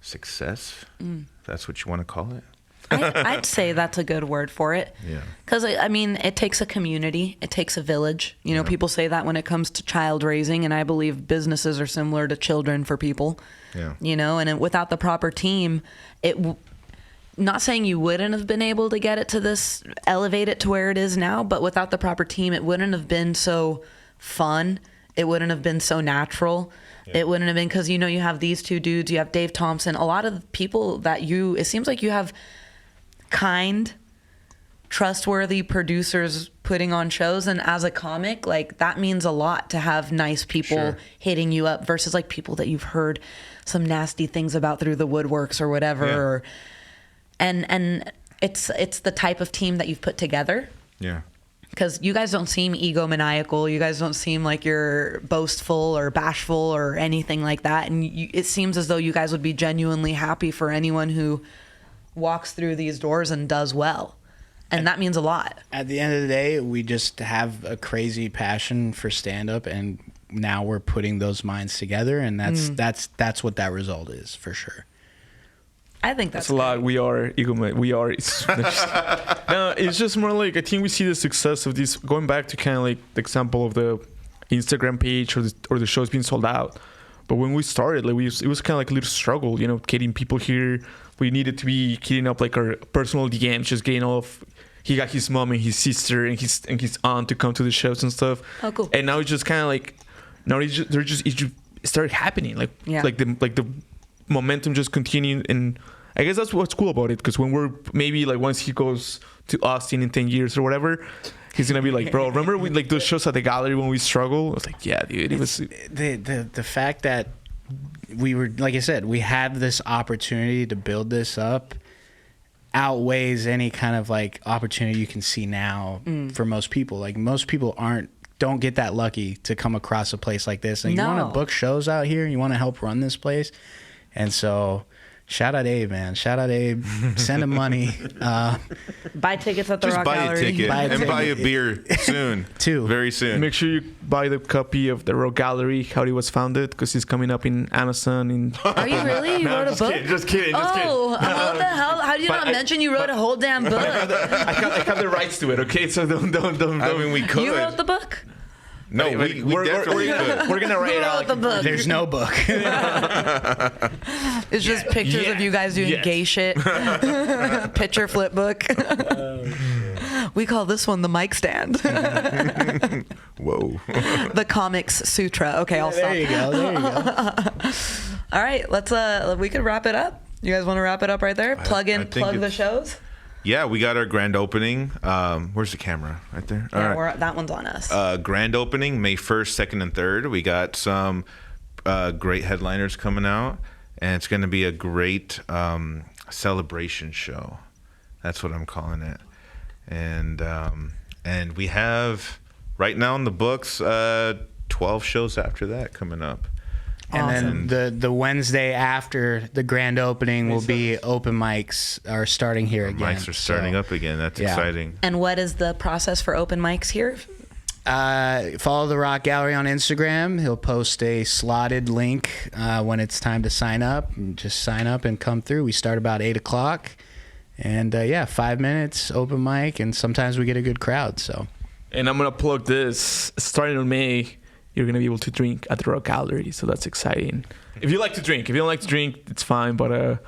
success. If that's what you want to call it. I'd say that's a good word for it. Yeah. Because, I mean, it takes a community. It takes a village. You know, people say that when it comes to child raising, and I believe businesses are similar to children for people. Yeah. You know, and without the proper team, not saying you wouldn't have been able to get it to this, elevate it to where it is now, but without the proper team, it wouldn't have been so fun. It wouldn't have been so natural. Yeah. It wouldn't have been because, you know, you have these two dudes, you have Dave Thompson, a lot of the people that it seems like you have kind, trustworthy producers putting on shows, and as a comic, like, that means a lot to have nice people hitting you up versus like people that you've heard some nasty things about through the woodworks or whatever. And it's the type of team that you've put together. Yeah. Because you guys don't seem egomaniacal. You guys don't seem like you're boastful or bashful or anything like that. And it seems as though you guys would be genuinely happy for anyone who walks through these doors and does well. And that means a lot. At the end of the day, we just have a crazy passion for stand-up, and now we're putting those minds together, and that's what that result is, for sure. I think that's a lot. We are egomaniac. We are. No, it's just more like I think we see the success of this going back to kind of like the example of the Instagram page or the shows being sold out. But when we started, like it was kind of like a little struggle, you know, getting people here. We needed to be hitting up like our personal DMs, just getting off. He got his mom and his sister and his aunt to come to the shows and stuff. Oh, cool. And now it's just kind of like now it started happening. Like the momentum just continuing, and I guess that's what's cool about it. Because when we're maybe like once he goes to Austin in 10 years or whatever, he's gonna be like, bro, remember we like those shows at the gallery when we struggled? I was like, yeah, dude, it was the fact that we were, like I said, we had this opportunity to build this up outweighs any kind of like opportunity you can see now for most people. Like most people don't get that lucky to come across a place like this, and you want to book shows out here, you want to help run this place. And so shout out Abe, man. Shout out Abe. Send him money. Buy tickets at the Rock Gallery. Just buy a ticket and buy a beer soon. Too. Very soon. Make sure you buy the copy of the Rock Gallery, how it was founded, because it's coming up in Amazon. Are you really? You wrote a book? Just kidding. Oh, what the hell? How did you not mention you wrote a whole damn book? I have the rights to it, okay? So don't. I mean, we could. You wrote the book? No, we definitely could. We're gonna write it out. The book. There's no book. It's just pictures of you guys doing gay shit. Picture flip book. We call this one the mic stand. Whoa. The Comics Sutra. Okay, I'll stop. There you go. All right, let's we could wrap it up. You guys want to wrap it up right there? Plug the shows. Yeah, we got our grand opening. Where's the camera? Right there? Yeah, all right. That one's on us. Grand opening, May 1st, 2nd, and 3rd. We got some great headliners coming out, and it's going to be a great celebration show. That's what I'm calling it. And we have, right now in the books, 12 shows after that coming up. And then the Wednesday after the grand opening will be open mics are starting here again. Mics are starting up again. That's exciting. And what is the process for open mics here? Follow the Rock Gallery on Instagram. He'll post a slotted link when it's time to sign up. And just sign up and come through. We start about 8 o'clock. And 5 minutes, open mic. And sometimes we get a good crowd. So. And I'm going to plug this. Starting in May, you're going to be able to drink at the Rock Gallery, so that's exciting. If you like to drink. If you don't like to drink, it's fine, but on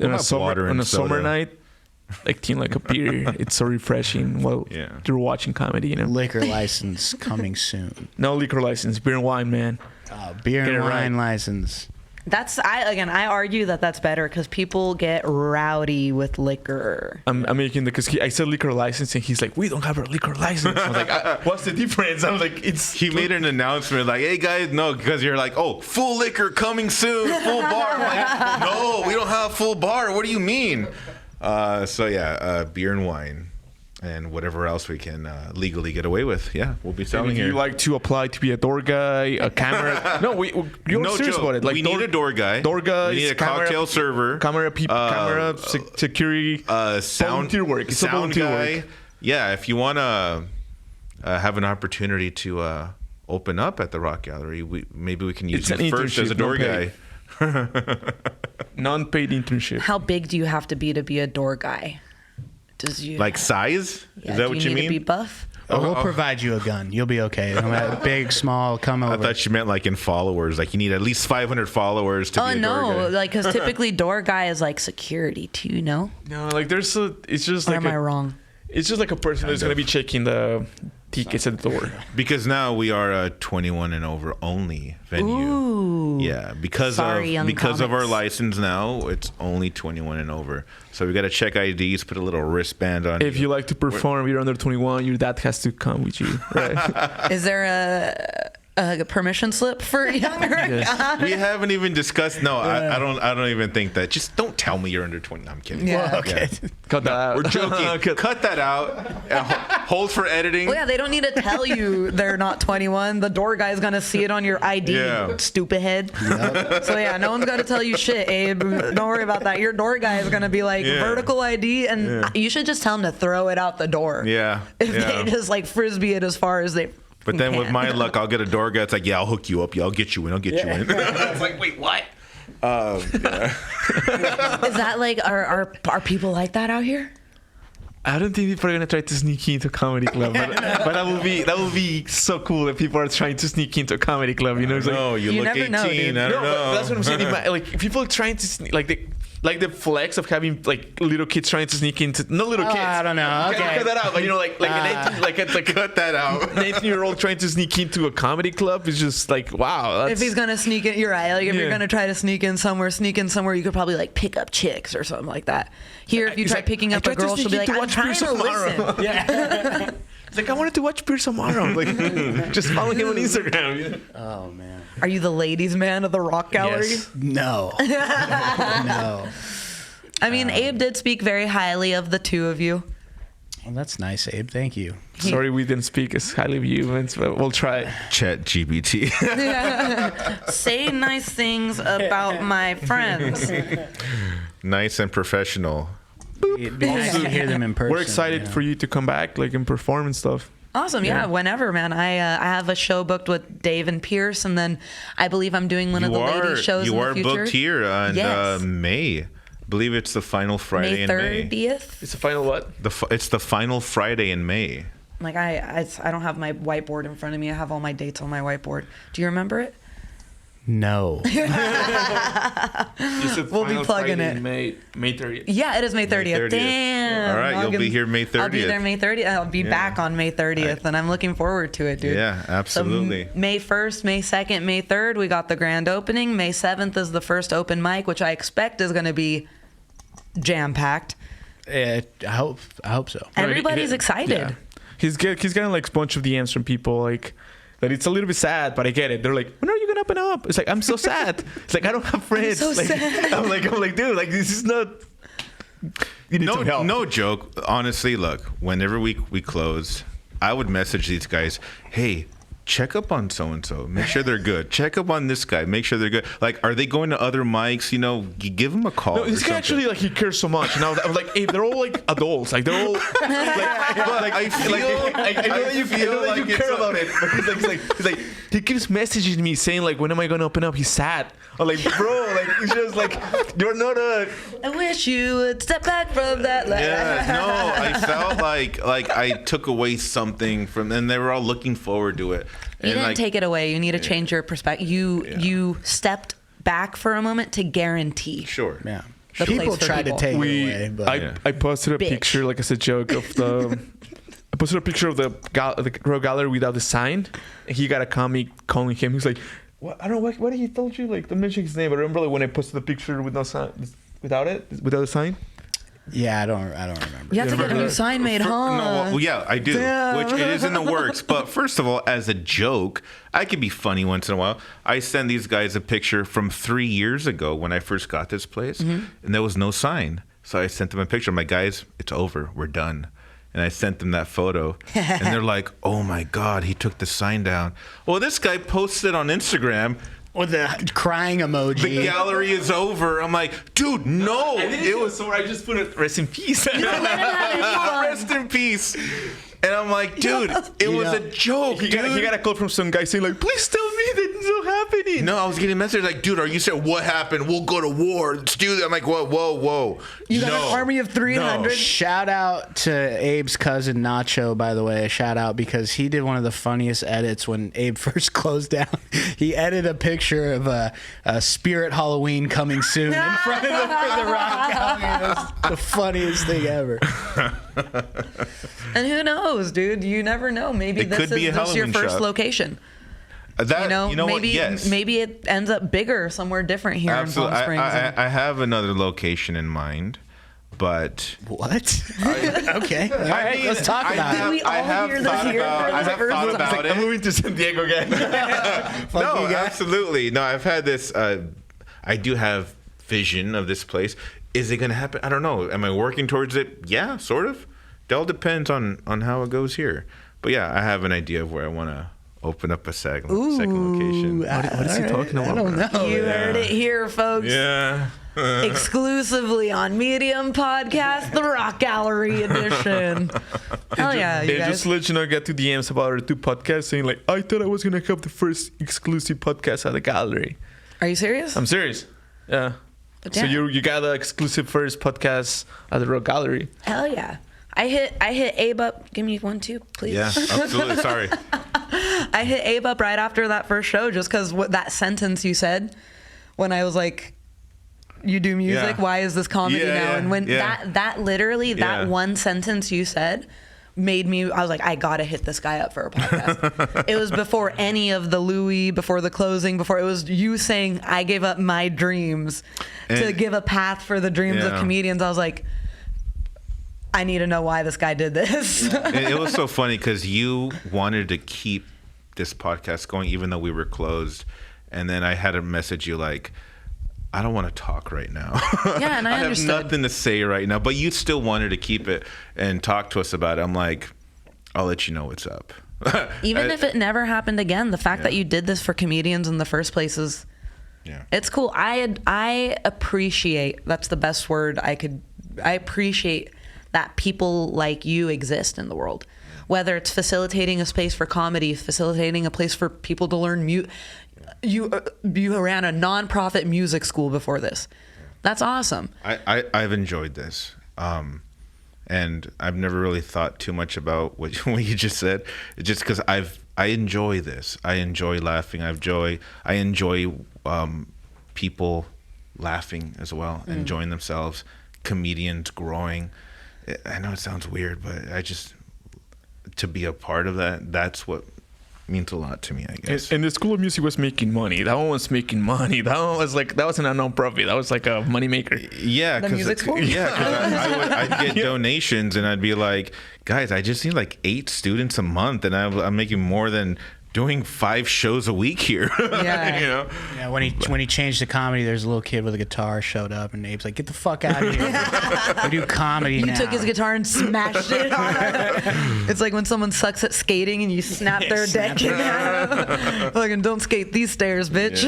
a summer night, like a beer, it's so refreshing while you're watching comedy, you know. Liquor license coming soon. No liquor license, beer and wine, man. Beer and wine license. I argue that's better because people get rowdy with liquor. I'm making because I said liquor license and he's like, we don't have a liquor license. I was like, what's the difference? I was like, he made an announcement like, hey guys, no, because you're like, oh, full liquor coming soon, full bar. I'm like, no, we don't have full bar. What do you mean? Beer and wine. And whatever else we can legally get away with, we'll be selling here. You like to apply to be a door guy, a camera? You're serious about it. Like we need a door guy. Door guy. We need a cocktail server. Camera security. Volunteer work. It's sound a volunteer guy. work. Yeah, if you want to have an opportunity to open up at the Rock Gallery, maybe we can use you first as a door guy. Non-paid internship. How big do you have to be a door guy? Like size? Is that what you mean? Do you need to be buff? We'll provide you a gun. You'll be okay. No matter big, small, come over. I thought you meant like in followers. Like you need at least 500 followers to be a door guy. Like because typically door guy is like security too. No, like it's just or like am I wrong? It's just like a person that's gonna be checking the tickets at the door. Because now we are a 21 and over only venue. Ooh. Yeah, because of our license now, it's only 21 and over. So we got to check IDs, put a little wristband on. If you like to perform, you're under 21, your dad has to come with you, right? Is there a permission slip for younger? Yes. We haven't even discussed. No, I don't even think that. Just don't tell me you're under 20. No, I'm kidding. Yeah. Well, okay. Cut that out. We're joking. Cut that out. Hold for editing. Well, yeah, they don't need to tell you they're not 21. The door guy's gonna see it on your ID, stupid head. Yep. So yeah, no one's got to tell you shit, Abe. Don't worry about that. Your door guy is gonna be like vertical ID, and you should just tell him to throw it out the door. Yeah. If they just like frisbee it as far as they. But then with my luck, I'll get a door guy. It's like, I'll hook you up. I'll get you in. You in. It's like, wait, what? Yeah. Is that like are people like that out here? I don't think people are gonna try to sneak into a comedy club, but that would be so cool if people are trying to sneak into a comedy club. You know, it's No, you look never 18. know, dude. I don't know. But that's what I'm saying. Like people trying to sneak, like the flex of having like little kids trying to sneak into not little kids. I don't know. Okay. Cut that out. But, you know, like an 18, cut that out. An 18-year-old trying to sneak into a comedy club is just like wow. If he's gonna sneak in, you're right. Like if you're gonna try to sneak in somewhere, you could probably like pick up chicks or something like that. Here, if you try picking up a girl, she'll be like, I'm trying to listen. Yeah. It's like I wanted to watch Pierce Amaro. Like just follow him on Instagram. Oh man. Are you the ladies' man of the rock gallery? Yes. No. No. I mean, Abe did speak very highly of the two of you. Well, that's nice, Abe. Thank you. Sorry, we didn't speak as highly of you, but we'll try. Chat GBT. Say nice things about my friends. Nice and professional. It'd be nice to hear them in person. We're excited for you to come back, like, and perform and stuff. Awesome, yeah. Whenever, man. I have a show booked with Dave and Pierce, and then I believe I'm doing one of the ladies' shows in the future. You are booked here on Yes. May. I believe it's the final Friday May in May. 30th. It's the final what? It's the final Friday in May. Like I don't have my whiteboard in front of me. I have all my dates on my whiteboard. Do you remember it? No. We'll be plugging it. May 30th. Yeah, it is May 30th. 30th. Damn. All right, you'll be here May 30th. I'll be there May 30th. I'll be back on May 30th, and I'm looking forward to it, dude. Yeah, absolutely. So May 1st, May 2nd, May 3rd, we got the grand opening. May 7th is the first open mic, which I expect is going to be jam-packed. I hope so. Everybody's Yeah. excited. He's getting like a bunch of DMs from people like that. It's a little bit sad, but I get it. They're like, when are you gonna open up? It's like I'm so sad. It's like I don't have friends. so like, sad. I'm like, dude, like this is not. You need some help. No joke. Honestly, look, whenever we close, I would message these guys, hey, check up on so-and-so. Make sure they're good. Check up on this guy. Make sure they're good. Like, are they going to other mics? You know, you give them a call. No, this guy actually, like, he cares so much. And I was like, hey, they're all, like, adults. Like, they're all, like, I know that you care about it. But he's like, he keeps messaging me saying, like, when am I going to open up? He's sad. I'm like, bro, like, it's just, like, you're not a... I wish you would step back from that. Yeah, no, I felt like I took away something from, and they were all looking forward to it. You And didn't like, take it away. You need to change your perspective. You stepped back for a moment to guarantee. Sure. Yeah. The People place for try people. to take it away, but I posted a Bitch. picture, like, as a joke of the... I posted a picture of the Row Gallery without the sign. And he got a comic calling him. He's like, what? I don't know, what he told you? Like, don't mention his name. But remember, like, when I posted the picture with no sign, without the sign? yeah, I don't remember. You have to get a new sign made, huh? No, well, yeah, I do. Damn. Which it is in the works. But first of all, as a joke, I can be funny once in a while. I send these guys a picture from 3 years ago when I first got this place, and there was no sign. So I sent them a picture. I'm like, guys, it's over. We're done. And I sent them that photo, and they're like, "Oh my God, he took the sign down." Well, this guy posted on Instagram, Or the crying emoji. "The gallery is over." I'm like, dude, no, It was so I just put it, rest in peace. Rest in peace. And I'm like, dude, it was a joke, He dude. got a call from some guy saying, like, please tell me that it's not happening. No, I was getting messages like, dude, are you saying what happened? We'll go to war. Let's do that. I'm like, whoa. You got an army of 300? Shout out to Abe's cousin Nacho, by the way. A shout out because he did one of the funniest edits when Abe first closed down. He edited a picture of a Spirit Halloween coming soon in front of the Rock Gallery. It was the funniest thing ever. And who knows, dude? You never know. Maybe It this could be a is your Halloween first shop. location. That, You know, what? maybe Yes. maybe it ends up bigger somewhere different here Absolutely. in Palm Springs. I have another location in mind, but What? Okay. All right, let's talk about Did it. we all hear this here for the first time? about I'm it. moving to San Diego again. No, absolutely. No, I've had this. I do have vision of this place. Is it going to happen? I don't know. Am I working towards it? Yeah, sort of. It all depends on how it goes here. But yeah, I have an idea of where I want to open up a second location. What is he talking about? I don't know. You heard it here, folks. Yeah. Exclusively on Medium Podcast, the Rock Gallery edition. Hell yeah, you Yeah, guys. just to let you know, I got 2 DMs about our 2 podcasts saying, like, I thought I was going to have the first exclusive podcast at the gallery. Are you serious? I'm serious. Yeah. But So damn. you got the exclusive first podcast at the Rock Gallery. Hell yeah. I hit Abe up. Give me 1, 2, please. Yeah, absolutely. Sorry. I hit Abe up right after that first show just because that sentence you said when I was like, you do music, Yeah. why is this comedy Yeah, now? yeah, And when yeah. that literally, that Yeah. one sentence you said made me, I was like, I gotta hit this guy up for a podcast. It was before any of the Louis, before the closing, before it was you saying, I gave up my dreams to And- give a path for the dreams of Yeah. comedians. I was like, I need to know why this guy did this. It was so funny because you wanted to keep this podcast going even though we were closed, and then I had to message you like, I don't want to talk right now. Yeah, and I have understood. nothing to say right now, but you still wanted to keep it and talk to us about it. I'm like, I'll let you know what's up. Even if it never happened again, the fact that you did this for comedians in the first place is, Yeah. it's cool. I appreciate, that's the best word I appreciate that people like you exist in the world. Whether it's facilitating a space for comedy, facilitating a place for people to learn you ran a nonprofit music school before this. That's awesome. I've enjoyed this. And I've never really thought too much about what you just said. It's just because I enjoy this. I enjoy laughing. I enjoy people laughing as well, enjoying themselves, comedians growing. I know it sounds weird, but to be a part of that's what means a lot to me, I guess. And the School of Music was making money. That one was making money. That one was like, that wasn't a non-profit. That was like a moneymaker. Yeah, The music school? I'd get donations and I'd be like, guys, I just need like 8 students a month, and I'm making more than doing 5 shows a week here. Yeah. You know? Yeah, when he changed to comedy, there's a little kid with a guitar showed up, and Abe's like, "Get the fuck out of here! We do comedy You now." took his guitar and smashed it on it. It's like when someone sucks at skating and you snap their snap deck in half. Fucking don't skate these stairs, bitch.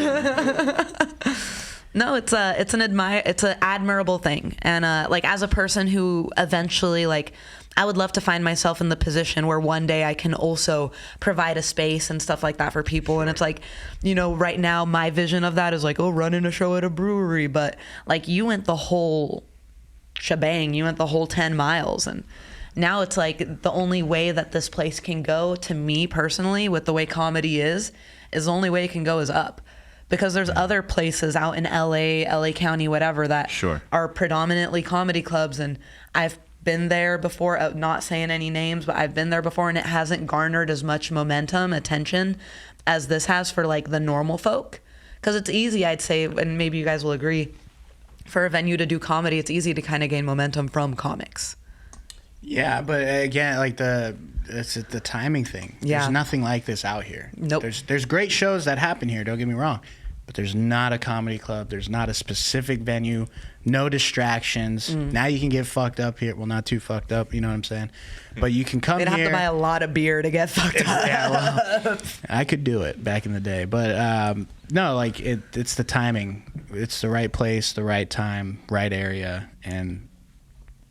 No, it's an admirable thing. And like as a person who eventually like I would love to find myself in the position where one day I can also provide a space and stuff like that for people. And it's like, you know, right now my vision of that is like, oh, running a show at a brewery. But like you went the whole shebang, you went the whole 10 miles. And now it's like the only way that this place can go, to me personally, with the way comedy is the only way it can go is up. Because there's other places out in LA County, whatever, that Sure. are predominantly comedy clubs. And I've been there before, not saying any names, but I've been there before, and it hasn't garnered as much momentum, attention as this has for like the normal folk. Because it's easy, I'd say, and maybe you guys will agree, for a venue to do comedy, it's easy to kind of gain momentum from comics. Yeah, but again, like it's the timing thing. Yeah. There's nothing like this out here. Nope. There's great shows that happen here, don't get me wrong, but there's not a comedy club. There's not a specific venue. No distractions. Now you can get fucked up here. Well, not too fucked up, you know what I'm saying? But you can come They'd here. have to buy a lot of beer to get fucked up. Yeah, well, I could do it back in the day, but no, like it's the timing. It's the right place, the right time, right area, and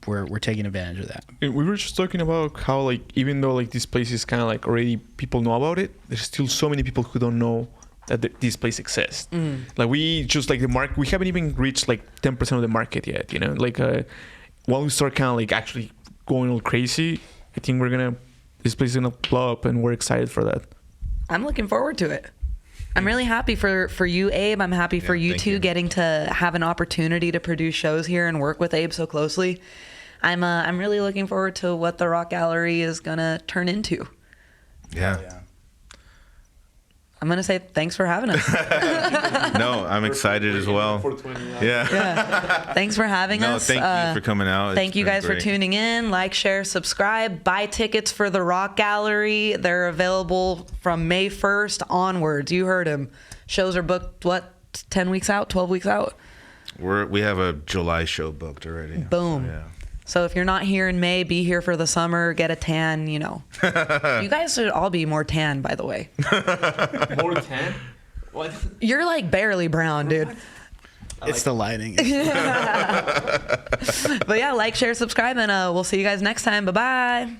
we're taking advantage of that. We were just talking about how like even though like this place is kind of like already people know about it, there's still so many people who don't know that this place exists. Like we just like the market, we haven't even reached like 10% of the market yet. You know, like when we start kind of like actually going all crazy, I think this place is gonna blow up, and we're excited for that. I'm looking forward to it. I'm really happy for you, Abe. I'm happy for you thank two you. getting to have an opportunity to produce shows here and work with Abe so closely. I'm really looking forward to what the Rock Gallery is gonna turn into. Yeah. I'm gonna say thanks for having us. No, I'm excited as well. Yeah. Yeah. Thanks for having No, us. thank you for coming out. Thank It's you been guys great. for tuning in. Like, share, subscribe. Buy tickets for the Rock Gallery. They're available from May 1st onwards. You heard him. Shows are booked, 10 weeks out, 12 weeks out? We have a July show booked already. Boom. So, yeah. So if you're not here in May, be here for the summer. Get a tan, you know. You guys should all be more tan, by the way. More 10? What? You're like barely brown, dude. It's the lighting. But yeah, like, share, subscribe, and we'll see you guys next time. Bye-bye.